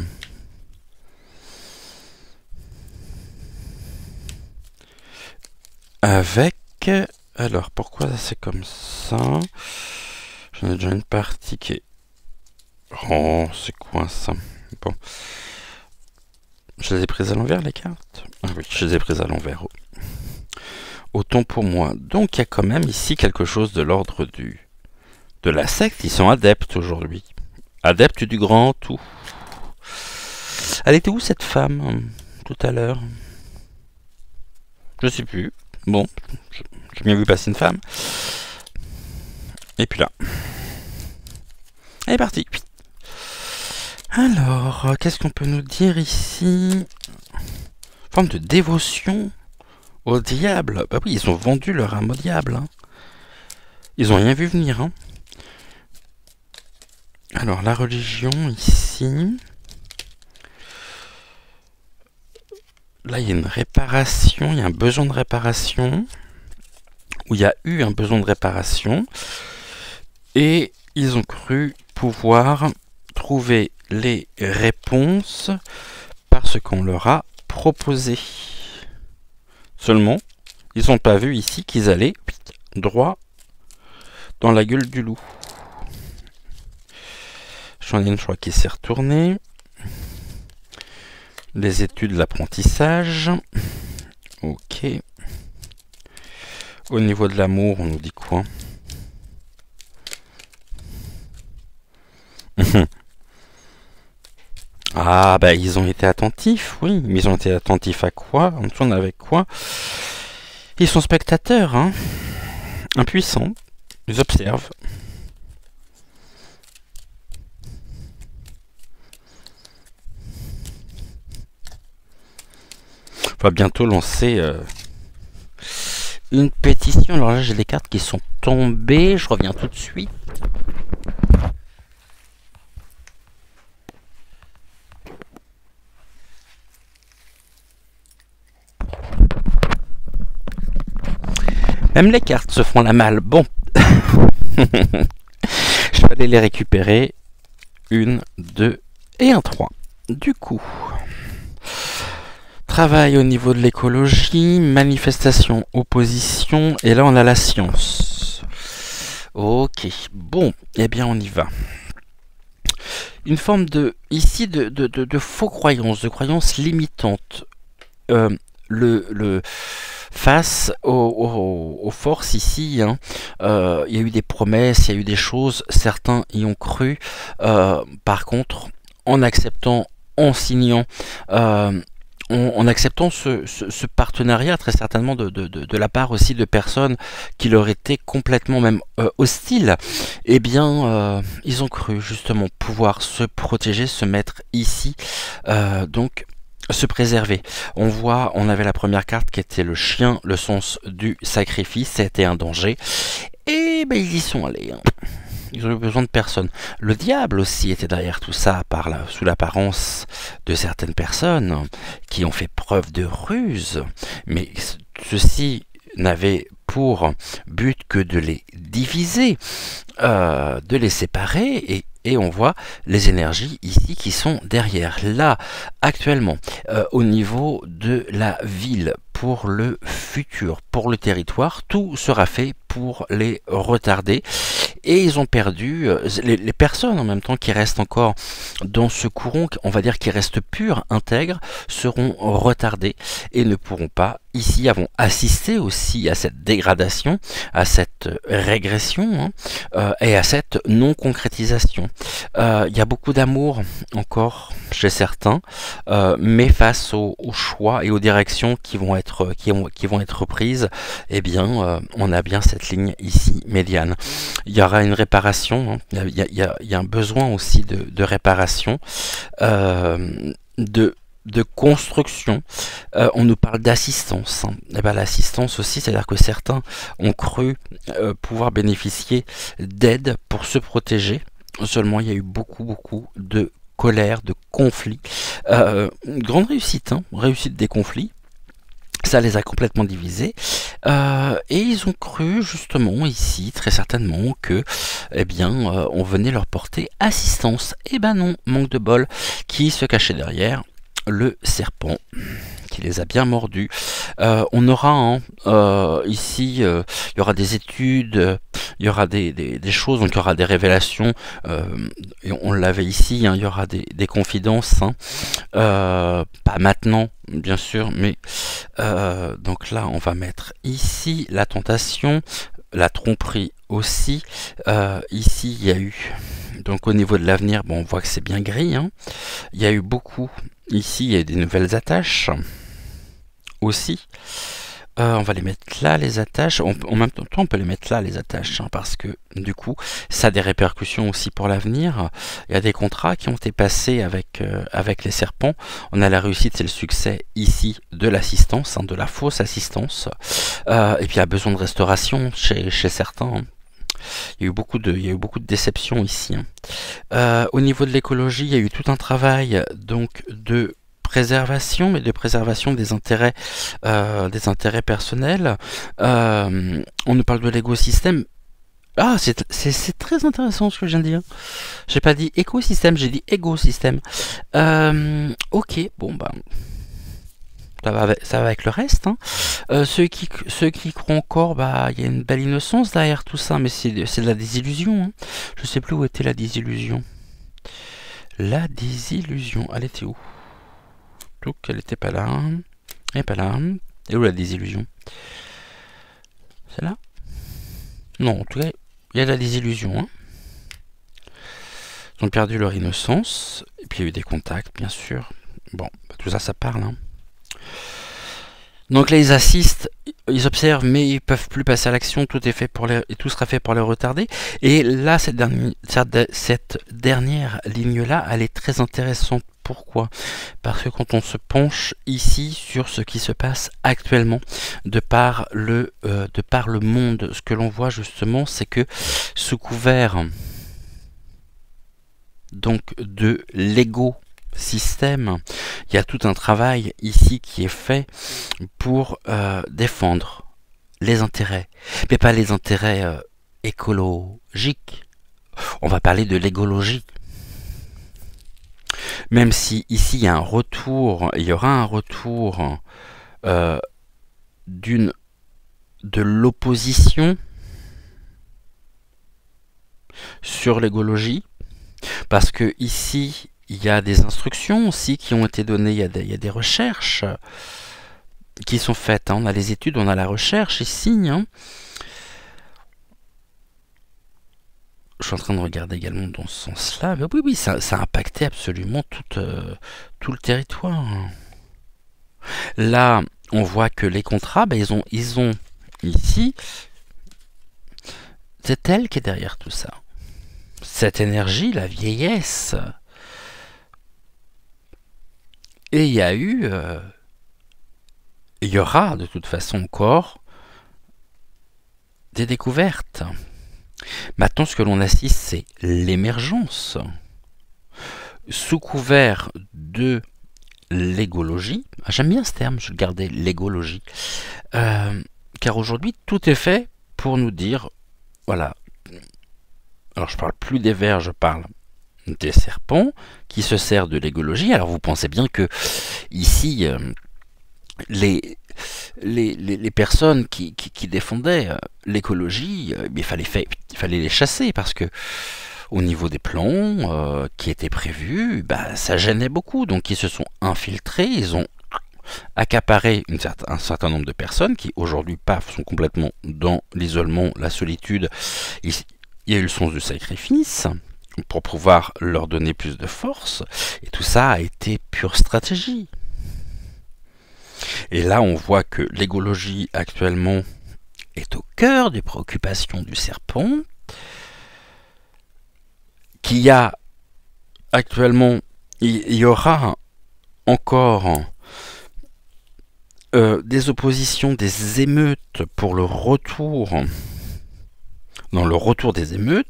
Avec... Alors pourquoi c'est comme ça? J'en ai déjà une partie qui est... Oh, c'est quoi ça? Bon. Je les ai prises à l'envers les cartes? Ah oui, je les ai prises à l'envers. autant pour moi. Donc il y a quand même ici quelque chose de l'ordre de la secte. Ils sont adeptes aujourd'hui. Adeptes du grand tout. Elle était où cette femme tout à l'heure? Je sais plus. Bon, j'ai bien vu passer une femme. Et puis là. Elle est partie. Alors, qu'est-ce qu'on peut nous dire ici? Forme de dévotion au diable. Bah oui, ils ont vendu leur âme au diable. Hein. Ils ont rien vu venir. Hein. Alors, la religion ici. Là, il y a une réparation. Il y a un besoin de réparation. Ou il y a eu un besoin de réparation. Et ils ont cru pouvoir trouver les réponses parce qu'on leur a proposé. Seulement, ils n'ont pas vu ici qu'ils allaient droit dans la gueule du loup. J'en ai une, je crois, qui s'est retournée. Les études, l'apprentissage. Ok. Au niveau de l'amour, on nous dit quoi? Ah, bah ils ont été attentifs, oui. Mais ils ont été attentifs à quoi? On tourne avec quoi? Ils sont spectateurs, hein. Impuissants. Ils observent. On va bientôt lancer une pétition. Alors là, j'ai des cartes qui sont tombées. Je reviens tout de suite. Même les cartes se font la malle. Bon. Je vais aller les récupérer. 1, 2 et un 3. Du coup, travail au niveau de l'écologie, manifestation, opposition, et là on a la science. Ok, bon, eh bien on y va. Une forme de, ici, de faux croyances, de croyances limitantes. Face aux forces ici, hein, il y a eu des promesses, il y a eu des choses, certains y ont cru. Par contre, en acceptant, en signant, en acceptant ce partenariat, très certainement de la part aussi de personnes qui leur étaient complètement même hostiles, eh bien, ils ont cru justement pouvoir se protéger, se mettre ici. Donc, se préserver. On voit, on avait la première carte qui était le chien, le sens du sacrifice, c'était un danger. Et ben ils y sont allés. Hein. Ils ont eu besoin de personne. Le diable aussi était derrière tout ça, sous l'apparence de certaines personnes qui ont fait preuve de ruse. Mais ceci n'avait pour but que de les diviser, de les séparer et on voit les énergies ici qui sont derrière. Là, actuellement, au niveau de la ville, pour le futur, pour le territoire, tout sera fait pour les retarder. Et ils ont perdu, les personnes en même temps qui restent encore dans ce courant, on va dire qui restent purs, intègres, seront retardés et ne pourront pas, ici, avons assisté aussi à cette dégradation, à cette régression et à cette non-concrétisation. Il y a beaucoup d'amour encore chez certains, mais face aux choix et aux directions qui vont être prises, eh bien, on a bien cette ligne ici médiane. Il y aura une réparation, hein. Il y a un besoin aussi de réparation, de construction. On nous parle d'assistance. Hein. Et ben, l'assistance aussi, c'est-à-dire que certains ont cru pouvoir bénéficier d'aide pour se protéger. Seulement, il y a eu beaucoup de colère, de conflits. Une grande réussite, hein, réussite des conflits. Ça les a complètement divisés et ils ont cru justement ici très certainement que eh bien on venait leur porter assistance. Et ben non, manque de bol, qui se cachait derrière le serpent qui les a bien mordus. On aura ici il y aura des études, il y aura des choses, donc il y aura des révélations, et on l'avait ici, hein, il y aura des confidences, hein, Pas maintenant, bien sûr, mais donc là, on va mettre ici la tentation, la tromperie aussi. Ici, il y a eu, donc au niveau de l'avenir, bon, on voit que c'est bien gris, hein. Il y a eu beaucoup, ici, il y a eu des nouvelles attaches aussi. On va les mettre là, les attaches. En même temps, on peut les mettre là, les attaches, hein, parce que du coup, ça a des répercussions aussi pour l'avenir. Il y a des contrats qui ont été passés avec les serpents. On a la réussite et le succès ici de l'assistance, hein, de la fausse assistance. Et puis, il y a besoin de restauration chez certains, hein. Il y a eu beaucoup de déceptions ici, hein. Au niveau de l'écologie, il y a eu tout un travail donc de préservation, mais de préservation des intérêts personnels. On nous parle de l'écosystème. Ah, c'est très intéressant ce que je viens de dire. J'ai pas dit écosystème, j'ai dit écosystème. Ok, bon bah ça va avec le reste, hein. Ceux qui croient encore, bah il y a une belle innocence derrière tout ça, mais c'est de la désillusion, hein. Je sais plus où était la désillusion. La désillusion, elle était où? Donc elle était pas là. Elle n'est pas là. Et où la désillusion? C'est là? Non, en tout cas, il y a de la désillusion, hein. Ils ont perdu leur innocence. Et puis il y a eu des contacts, bien sûr. Bon, bah, tout ça, ça parle, hein. Donc là, ils assistent, ils observent, mais ils peuvent plus passer à l'action. Tout sera fait pour les retarder. Et là, cette dernière ligne-là, elle est très intéressante. Pourquoi? Parce que quand on se penche ici sur ce qui se passe actuellement, de par le monde, ce que l'on voit justement, c'est que sous couvert donc de l'ego système, il y a tout un travail ici qui est fait pour défendre les intérêts, mais pas les intérêts écologiques. On va parler de l'égologie. Même si ici il y a un retour, il y aura un retour de l'opposition sur l'égologie, parce que ici il y a des instructions aussi qui ont été données, il y a des recherches qui sont faites, hein. On a les études, on a la recherche ici, hein. Je suis en train de regarder également dans ce sens-là. Mais oui, ça a impacté absolument tout le territoire. Là, on voit que les contrats, ils ont ici, c'est elle qui est derrière tout ça. Cette énergie, la vieillesse. Et il y aura de toute façon encore des découvertes. Maintenant, ce que l'on assiste, c'est l'émergence, sous couvert de l'égologie. J'aime bien ce terme, je le gardais, l'égologie. Car aujourd'hui, tout est fait pour nous dire, voilà. Alors, je parle plus des vers, je parle des serpents qui se servent de l'égologie. Alors, vous pensez bien que ici, les personnes qui défendaient l'écologie, il fallait les chasser parce que au niveau des plans qui étaient prévus, bah, ça gênait beaucoup. Donc ils se sont infiltrés, ils ont accaparé un certain nombre de personnes qui aujourd'hui sont complètement dans l'isolement, la solitude. Il y a eu le sens du sacrifice pour pouvoir leur donner plus de force, et tout ça a été pure stratégie. Et là, on voit que l'égologie actuellement est au cœur des préoccupations du serpent, qu'il y a actuellement, il y aura encore des oppositions, des émeutes pour le retour, dans le retour des émeutes,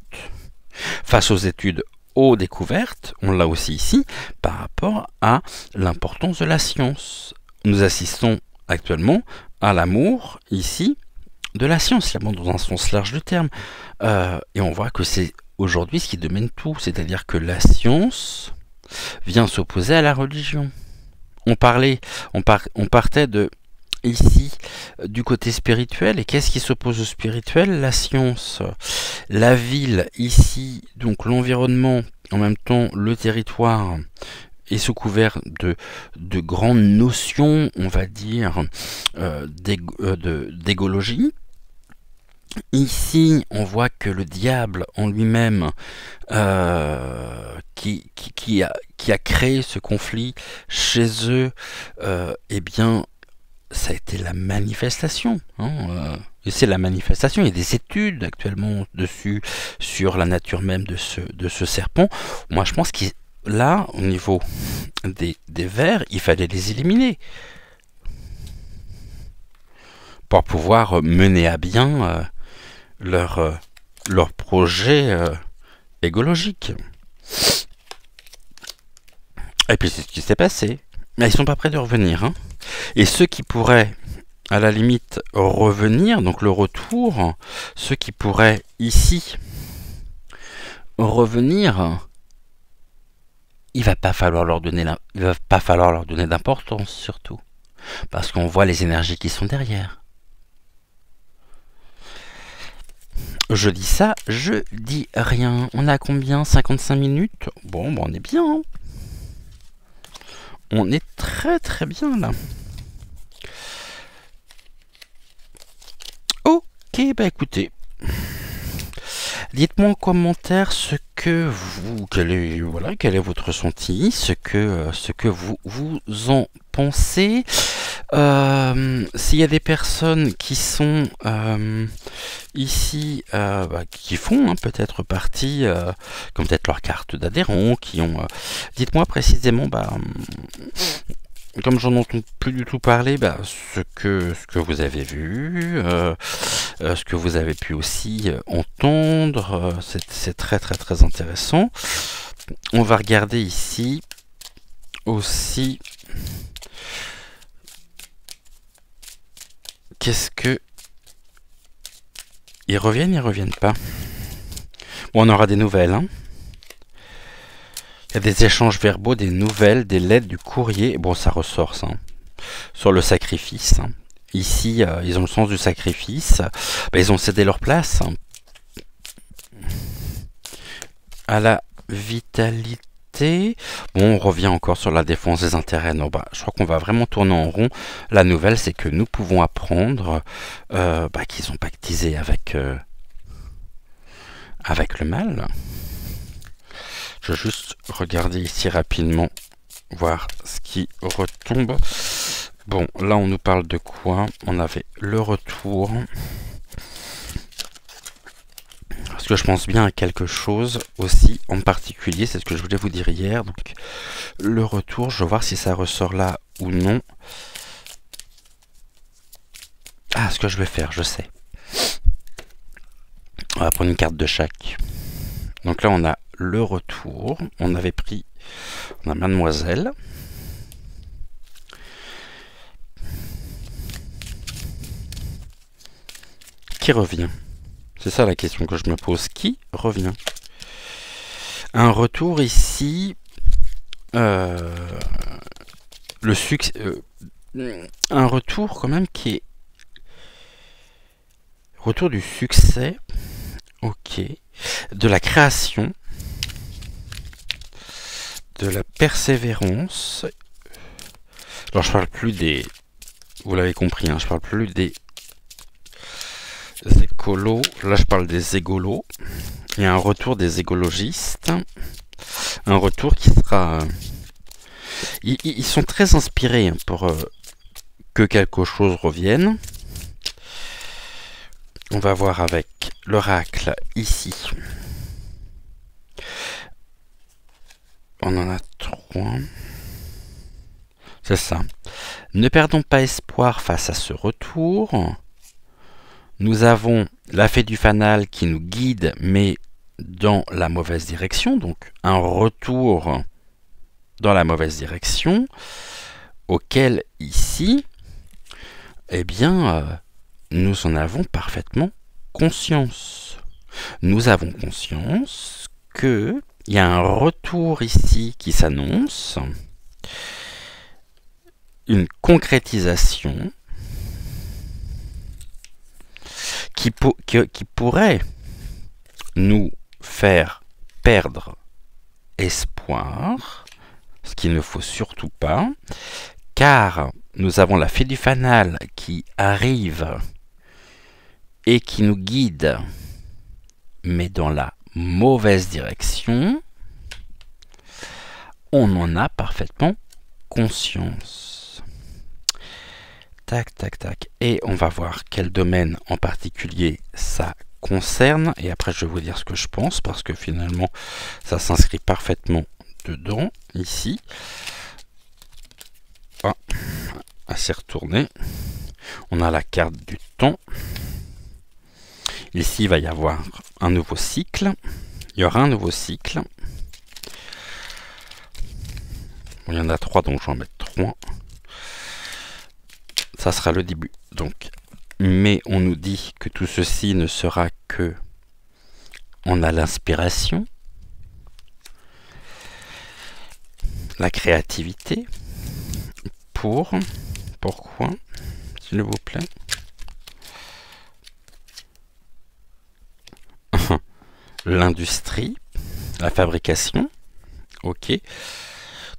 face aux études, aux découvertes, on l'a aussi ici, par rapport à l'importance de la science. Nous assistons actuellement à l'amour, ici, de la science, l'amour dans un sens large du terme. Et on voit que c'est aujourd'hui ce qui domine tout, c'est-à-dire que la science vient s'opposer à la religion. On partait de ici du côté spirituel, et qu'est-ce qui s'oppose au spirituel? La science. La ville, ici, donc l'environnement, en même temps le territoire, et sous couvert de grandes notions, on va dire, d'égologie. Ici, on voit que le diable en lui-même, qui a créé ce conflit chez eux, eh bien, ça a été la manifestation. Et c'est la manifestation. Il y a des études actuellement dessus, sur la nature même de ce serpent. Moi, je pense que là, au niveau des vers, il fallait les éliminer pour pouvoir mener à bien leur projet écologique. Et puis c'est ce qui s'est passé. Mais ils sont pas prêts de revenir. Et ceux qui pourraient, à la limite, revenir, donc le retour, ceux qui pourraient ici revenir, il va pas falloir leur donner d'importance surtout, parce qu'on voit les énergies qui sont derrière. Je dis ça, je dis rien. On a combien? 55 minutes? Bon, on est bien. On est très très bien là. Ok, écoutez. Dites-moi en commentaire ce que quel est votre ressenti, ce que vous en pensez. S'il y a des personnes qui sont ici, qui font peut-être partie, comme peut-être leur carte d'adhérent, qui ont, dites-moi précisément, comme j'en entends plus du tout parler, ce que vous avez vu, ce que vous avez pu aussi entendre, c'est très très très intéressant. On va regarder ici aussi qu'est-ce que ils reviennent pas. Bon, on aura des nouvelles. Il y a des échanges verbaux, des nouvelles, des lettres, du courrier. Bon, ça ressort ça. Sur le sacrifice. Ici, ils ont le sens du sacrifice. Ils ont cédé leur place à la vitalité. Bon, on revient encore sur la défense des intérêts. Non, je crois qu'on va vraiment tourner en rond. La nouvelle, c'est que nous pouvons apprendre qu'ils ont pactisé avec le mal. Je vais juste regarder ici rapidement, voir ce qui retombe. Bon, là on nous parle de quoi? On avait le retour. Parce que je pense bien à quelque chose aussi en particulier, c'est ce que je voulais vous dire hier. Donc le retour, je vais voir si ça ressort là ou non. Ah, ce que je vais faire, je sais. On va prendre une carte de chaque. Donc là on a le retour. On avait pris, on a Mademoiselle. Qui revient? C'est ça la question que je me pose. Qui revient? Un retour ici. Le succès. Un retour quand même qui est. Retour du succès. Ok. De la création. De la persévérance. Alors je parle plus des. Vous l'avez compris, je parle plus des écolos. Là je parle des égolos. Il y a un retour des écologistes. Un retour qui sera. Ils sont très inspirés pour que quelque chose revienne. On va voir avec l'oracle ici. On en a 3. C'est ça. Ne perdons pas espoir face à ce retour. Nous avons la fée du fanal qui nous guide, mais dans la mauvaise direction. Donc un retour dans la mauvaise direction, auquel ici, nous en avons parfaitement conscience. Nous avons conscience qu'il y a un retour ici qui s'annonce, une concrétisation qui pourrait nous faire perdre espoir, ce qu'il ne faut surtout pas, car nous avons la fée du fanal qui arrive et qui nous guide, mais dans la mauvaise direction. On en a parfaitement conscience. Tac, tac, tac. Et on va voir quel domaine en particulier ça concerne. Et après, je vais vous dire ce que je pense, parce que finalement, ça s'inscrit parfaitement dedans, ici. Ah, assez retourné. On a la carte du temps. Ici, il va y avoir un nouveau cycle. Il y aura un nouveau cycle. Il y en a 3, donc je vais en mettre 3. Ça sera le début. Donc, mais on nous dit que tout ceci ne sera que... On a l'inspiration, la créativité, pourquoi, s'il vous plaît, l'industrie, la fabrication, ok,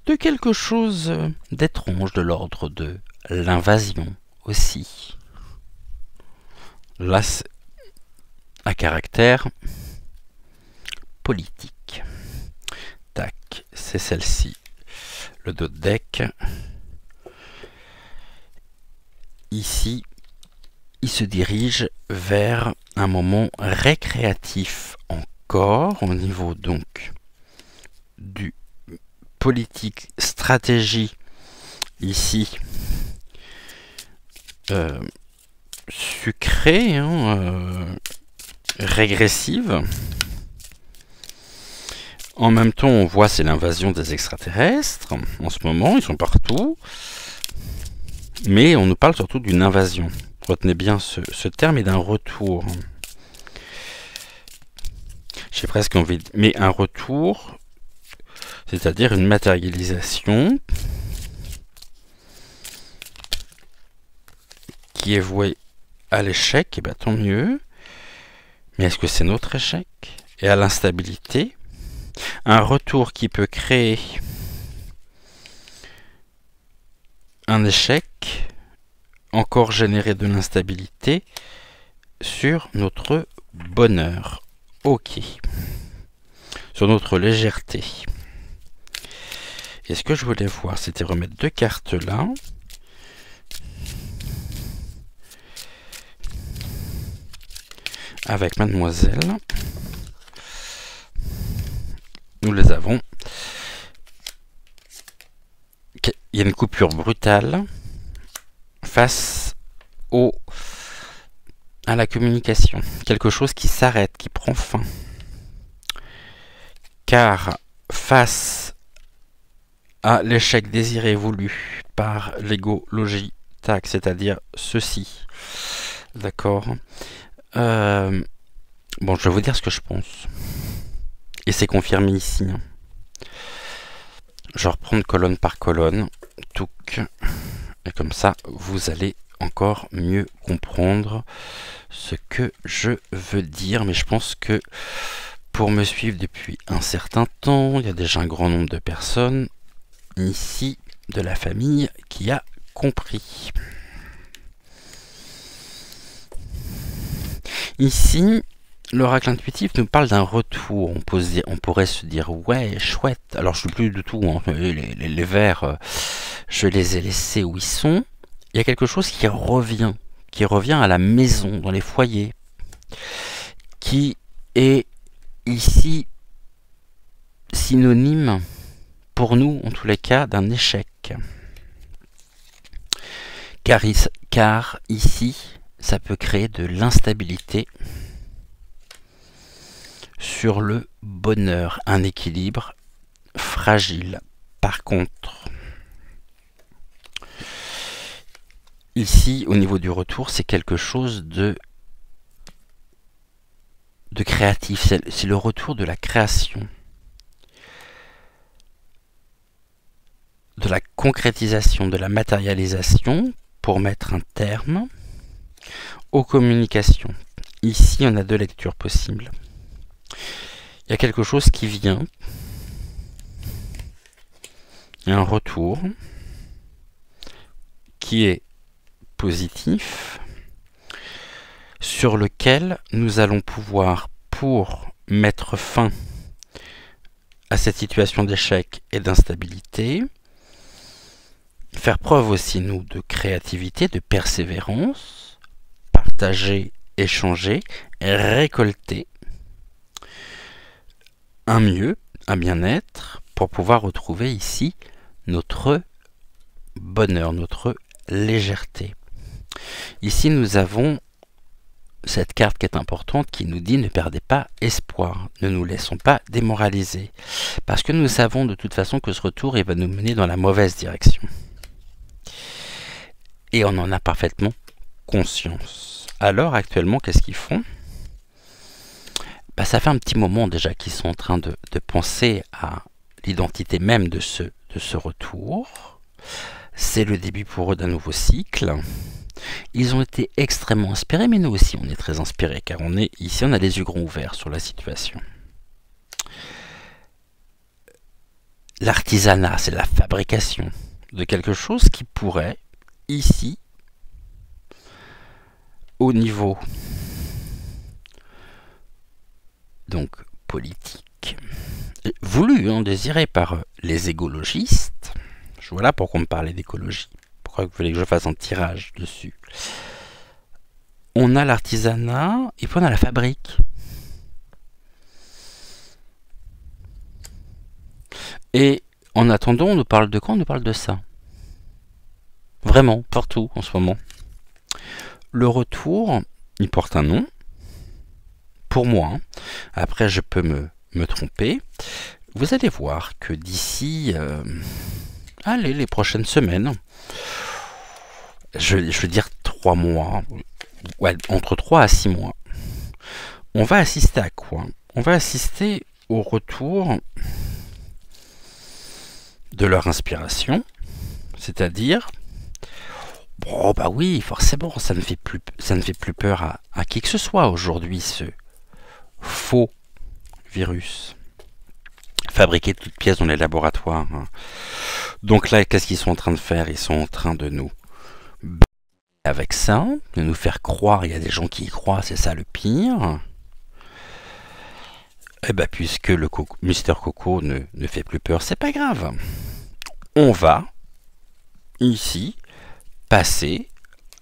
de quelque chose d'étrange, de l'ordre de l'invasion aussi. Là, c'est à caractère politique. Tac, c'est celle-ci. Le dos de deck. Ici, il se dirige vers un moment récréatif encore, au niveau donc du politique, stratégie, ici, sucrée, régressive. En même temps, on voit c'est l'invasion des extraterrestres. En ce moment, ils sont partout. Mais on nous parle surtout d'une invasion. Retenez bien ce terme et d'un retour. J'ai presque envie de... Mais un retour, c'est-à-dire une matérialisation qui est vouée à l'échec, et bien tant mieux. Mais est-ce que c'est notre échec? Et à l'instabilité? Un retour qui peut créer un échec, encore générer de l'instabilité sur notre bonheur. Ok. Sur notre légèreté. Et ce que je voulais voir, c'était remettre 2 cartes là. Avec mademoiselle. Nous les avons. Il y a une coupure brutale face à la communication. Quelque chose qui s'arrête, qui prend fin. Car face à l'échec désiré et voulu par l'ego logitaque, c'est-à-dire ceci. D'accord. Bon, je vais vous dire ce que je pense. Et c'est confirmé ici. Je vais reprendre colonne par colonne. Touc. Et comme ça, vous allez encore mieux comprendre ce que je veux dire. Mais je pense que pour me suivre depuis un certain temps, il y a déjà un grand nombre de personnes ici de la famille qui a compris. Ici, l'oracle intuitif nous parle d'un retour. On pourrait se dire, ouais, chouette. Alors, je ne suis plus du tout, les vers, je les ai laissés où ils sont. Il y a quelque chose qui revient à la maison, dans les foyers, qui est ici synonyme, pour nous, en tous les cas, d'un échec. Car ici, ça peut créer de l'instabilité sur le bonheur, un équilibre fragile. Par contre, ici, au niveau du retour, c'est quelque chose de créatif. C'est le retour de la création, de la concrétisation, de la matérialisation pour mettre un terme aux communications. Ici, on a 2 lectures possibles. Il y a quelque chose qui vient un retour qui est positif, sur lequel nous allons pouvoir, pour mettre fin à cette situation d'échec et d'instabilité, faire preuve aussi, nous, de créativité, de persévérance, partager, échanger, récolter un mieux, un bien-être, pour pouvoir retrouver ici notre bonheur, notre légèreté. Ici, nous avons cette carte qui est importante, qui nous dit ne perdez pas espoir, ne nous laissons pas démoraliser, parce que nous savons de toute façon que ce retour il va nous mener dans la mauvaise direction. Et on en a parfaitement conscience. Alors actuellement, qu'est-ce qu'ils font? Ça fait un petit moment déjà qu'ils sont en train de penser à l'identité même de ce retour. C'est le début pour eux d'un nouveau cycle. Ils ont été extrêmement inspirés, mais nous aussi on est très inspirés, car on est ici, on a les yeux grands ouverts sur la situation. L'artisanat, c'est la fabrication de quelque chose qui pourrait, ici, au niveau donc politique, voulu, désiré par les écologistes. Voilà pourquoi on me parlait d'écologie. Pourquoi vous voulez que je fasse un tirage dessus? On a l'artisanat et puis on a la fabrique. Et en attendant, on nous parle de quoi? On nous parle de ça. Vraiment, partout en ce moment. Le retour, il porte un nom. Pour moi, après je peux me tromper. Vous allez voir que d'ici les prochaines semaines, je veux dire 3 mois, ouais, entre 3 à 6 mois, on va assister à quoi? On va assister au retour de leur inspiration, c'est-à-dire, bon bah oui, forcément, ça ne fait plus peur à qui que ce soit aujourd'hui, ce faux virus fabriqué de toutes pièces dans les laboratoires. Donc là, qu'est-ce qu'ils sont en train de faire? Ils sont en train de nous avec ça, de nous faire croire, il y a des gens qui y croient, c'est ça le pire. Et bien, puisque le Mister Coco ne fait plus peur, c'est pas grave. On va, ici, passer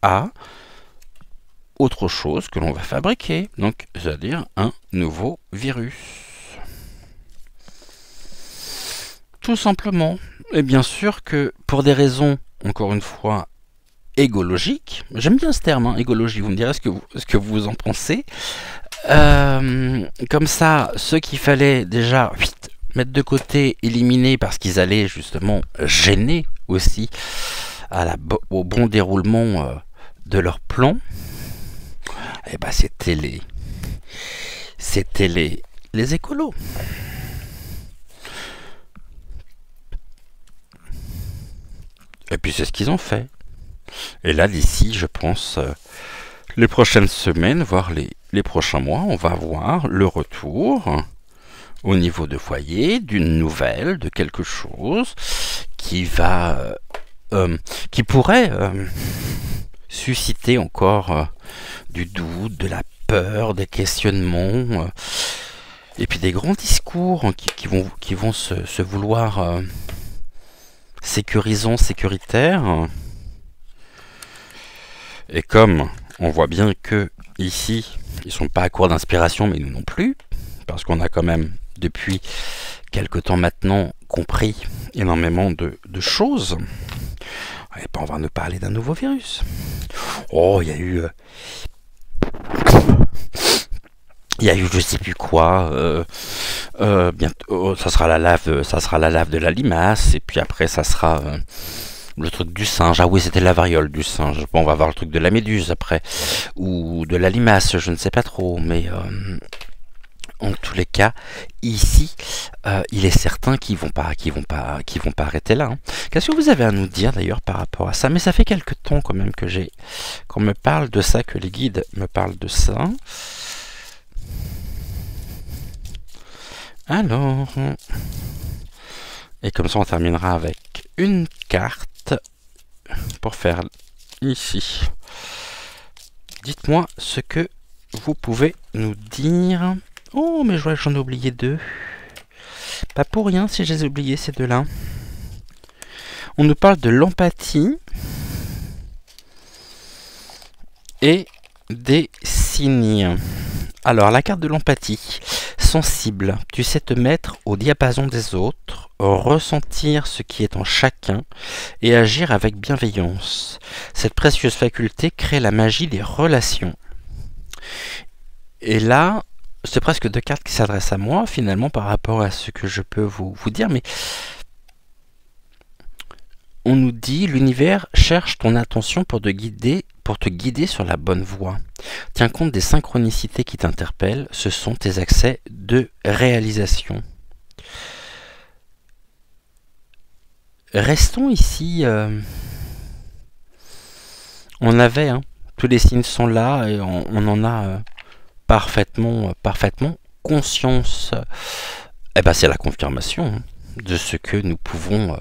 à autre chose que l'on va fabriquer. Donc, c'est-à-dire un nouveau virus. Tout simplement. Et bien sûr que, pour des raisons, encore une fois, égologiques, j'aime bien ce terme, égologie, vous me direz ce que vous en pensez. Comme ça, ceux qu'il fallait déjà mettre de côté, éliminer, parce qu'ils allaient justement gêner aussi au bon déroulement de leur plan, et ben c'était les écolos. Et puis c'est ce qu'ils ont fait. Et là, d'ici, je pense, les prochaines semaines, voire les prochains mois, on va voir le retour au niveau de foyer d'une nouvelle, de quelque chose qui va, qui pourrait susciter encore du doute, de la peur, des questionnements, et puis des grands discours qui vont se vouloir sécurisants, sécuritaires. Et comme on voit bien que ici, ils sont pas à court d'inspiration, mais nous non plus, parce qu'on a quand même, depuis quelque temps maintenant, compris énormément de choses, et ben on va nous parler d'un nouveau virus. Oh, il y a eu je sais plus quoi, bientôt, ça sera la lave de la limace, et puis après ça sera le truc du singe. Ah oui, c'était la variole du singe. Bon, on va voir le truc de la méduse après, ou de la limace, je ne sais pas trop, mais en tous les cas, ici, il est certain qu'ils vont pas arrêter là. Qu'est-ce que vous avez à nous dire d'ailleurs par rapport à ça? Mais ça fait quelque temps quand même qu'on me parle de ça, que les guides me parlent de ça. Alors, Et comme ça, on terminera avec une carte pour faire ici. Dites-moi ce que vous pouvez nous dire. Oh, mais je vois que j'en ai oublié deux. Pas pour rien si je les ai oubliés, ces deux-là. On nous parle de l'empathie et des signes. Alors, la carte de l'empathie. Sensible, tu sais te mettre au diapason des autres, ressentir ce qui est en chacun et agir avec bienveillance. Cette précieuse faculté crée la magie des relations. Et là, c'est presque deux cartes qui s'adressent à moi, finalement, par rapport à ce que je peux vous dire, mais on nous dit, l'univers cherche ton attention pour te guider sur la bonne voie. Tiens compte des synchronicités qui t'interpellent, ce sont tes accès de réalisation. Restons ici. On avait, tous les signes sont là et on en a parfaitement conscience. Eh ben, c'est la confirmation de ce que nous pouvons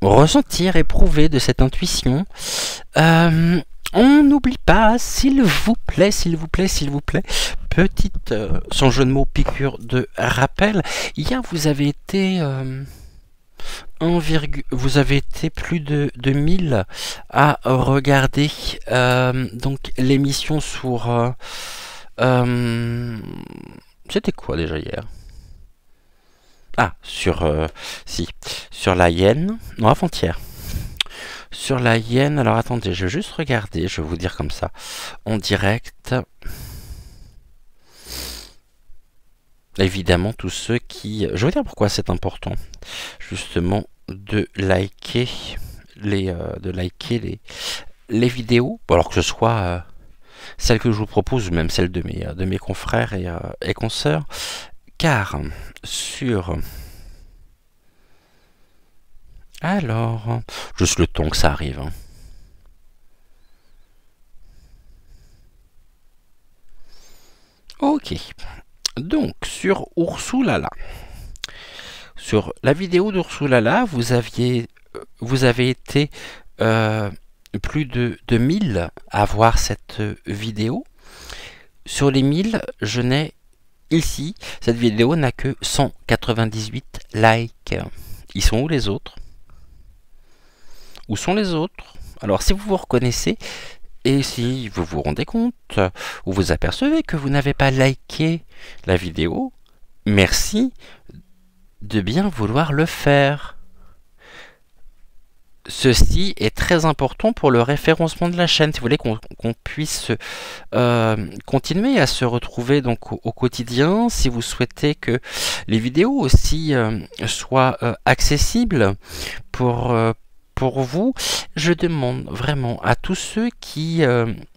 ressentir, éprouver de cette intuition. On n'oublie pas, s'il vous plaît, petite, sans jeu de mots, piqûre de rappel. Hier, vous avez été vous avez été plus de 1000 à regarder donc l'émission sur c'était quoi déjà hier? Ah, sur la hyène, non, avant-hier. Sur la hyène, alors attendez, je vais juste regarder, je vais vous dire comme ça, en direct. Évidemment, tous ceux qui... Je vais dire pourquoi c'est important, justement, de liker les vidéos, alors que ce soit celles que je vous propose, ou même celles de mes confrères et consoeurs, car sur... Alors, juste le temps que ça arrive. Ok. Donc, sur Ursulala. Sur la vidéo d'Ursulala, vous avez été plus de 1000 à voir cette vidéo. Sur les 1000, je n'ai ici, cette vidéo n'a que 198 likes. Ils sont où les autres? Où sont les autres? Alors, si vous vous reconnaissez, et si vous vous rendez compte, ou vous apercevez que vous n'avez pas liké la vidéo, merci de bien vouloir le faire. Ceci est très important pour le référencement de la chaîne. Si vous voulez qu'on puisse continuer à se retrouver donc au quotidien, si vous souhaitez que les vidéos aussi soient accessibles pour vous, je demande vraiment à tous ceux qui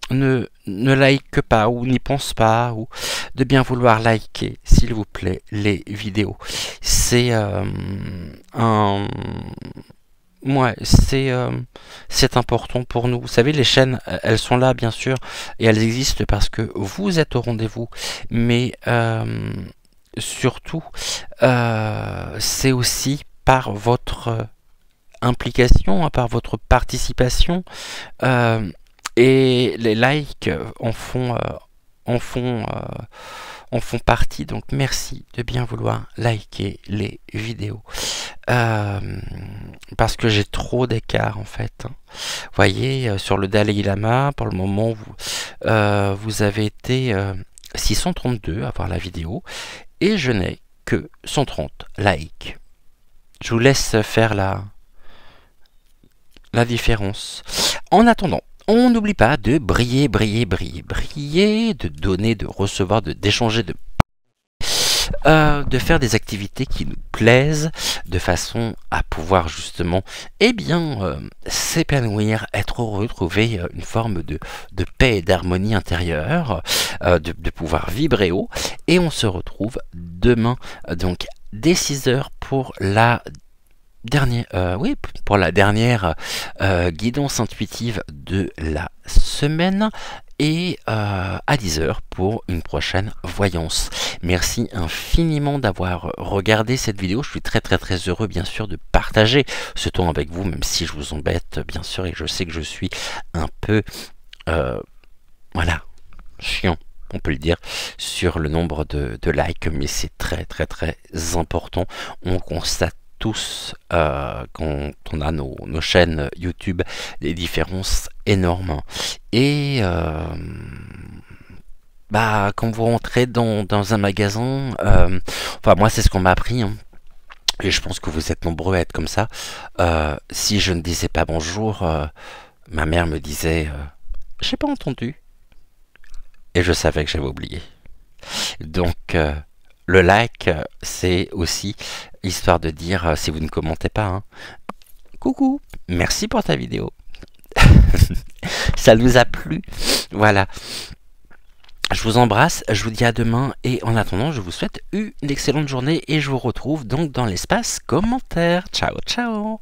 ne likent pas ou n'y pensent pas, ou de bien vouloir liker, s'il vous plaît, les vidéos. C'est c'est important pour nous. Vous savez, les chaînes, elles sont là, bien sûr, et elles existent parce que vous êtes au rendez-vous. Mais surtout, c'est aussi par votre implication, par votre participation, et les likes en font partie. Donc merci de bien vouloir liker les vidéos, parce que j'ai trop d'écart en fait. Vous voyez, sur le Dalai Lama, pour le moment, vous avez été 632 à voir la vidéo, et je n'ai que 130 likes. Je vous laisse faire la différence. En attendant, on n'oublie pas de briller, de donner, de recevoir, d'échanger, de faire des activités qui nous plaisent, de façon à pouvoir justement, s'épanouir, être heureux, trouver une forme de paix et d'harmonie intérieure, de pouvoir vibrer haut. Et on se retrouve demain, donc dès 6 h pour la dernière guidance intuitive de la semaine. semaine et à 10h pour une prochaine voyance. Merci infiniment d'avoir regardé cette vidéo. Je suis très heureux bien sûr de partager ce temps avec vous, même si je vous embête bien sûr, et je sais que je suis un peu voilà, chiant, on peut le dire, sur le nombre de likes, mais c'est très important. On constate tous quand on a nos chaînes YouTube des différences énormes, et bah quand vous rentrez dans un magasin, enfin moi c'est ce qu'on m'a appris, hein, et je pense que vous êtes nombreux à être comme ça. Si je ne disais pas bonjour, ma mère me disait j'ai pas entendu, et je savais que j'avais oublié. Donc le like, c'est aussi histoire de dire, si vous ne commentez pas, hein, coucou, merci pour ta vidéo. Ça nous a plu. Voilà. Je vous embrasse, je vous dis à demain, et en attendant, je vous souhaite une excellente journée, et je vous retrouve donc dans l'espace commentaire. Ciao, ciao.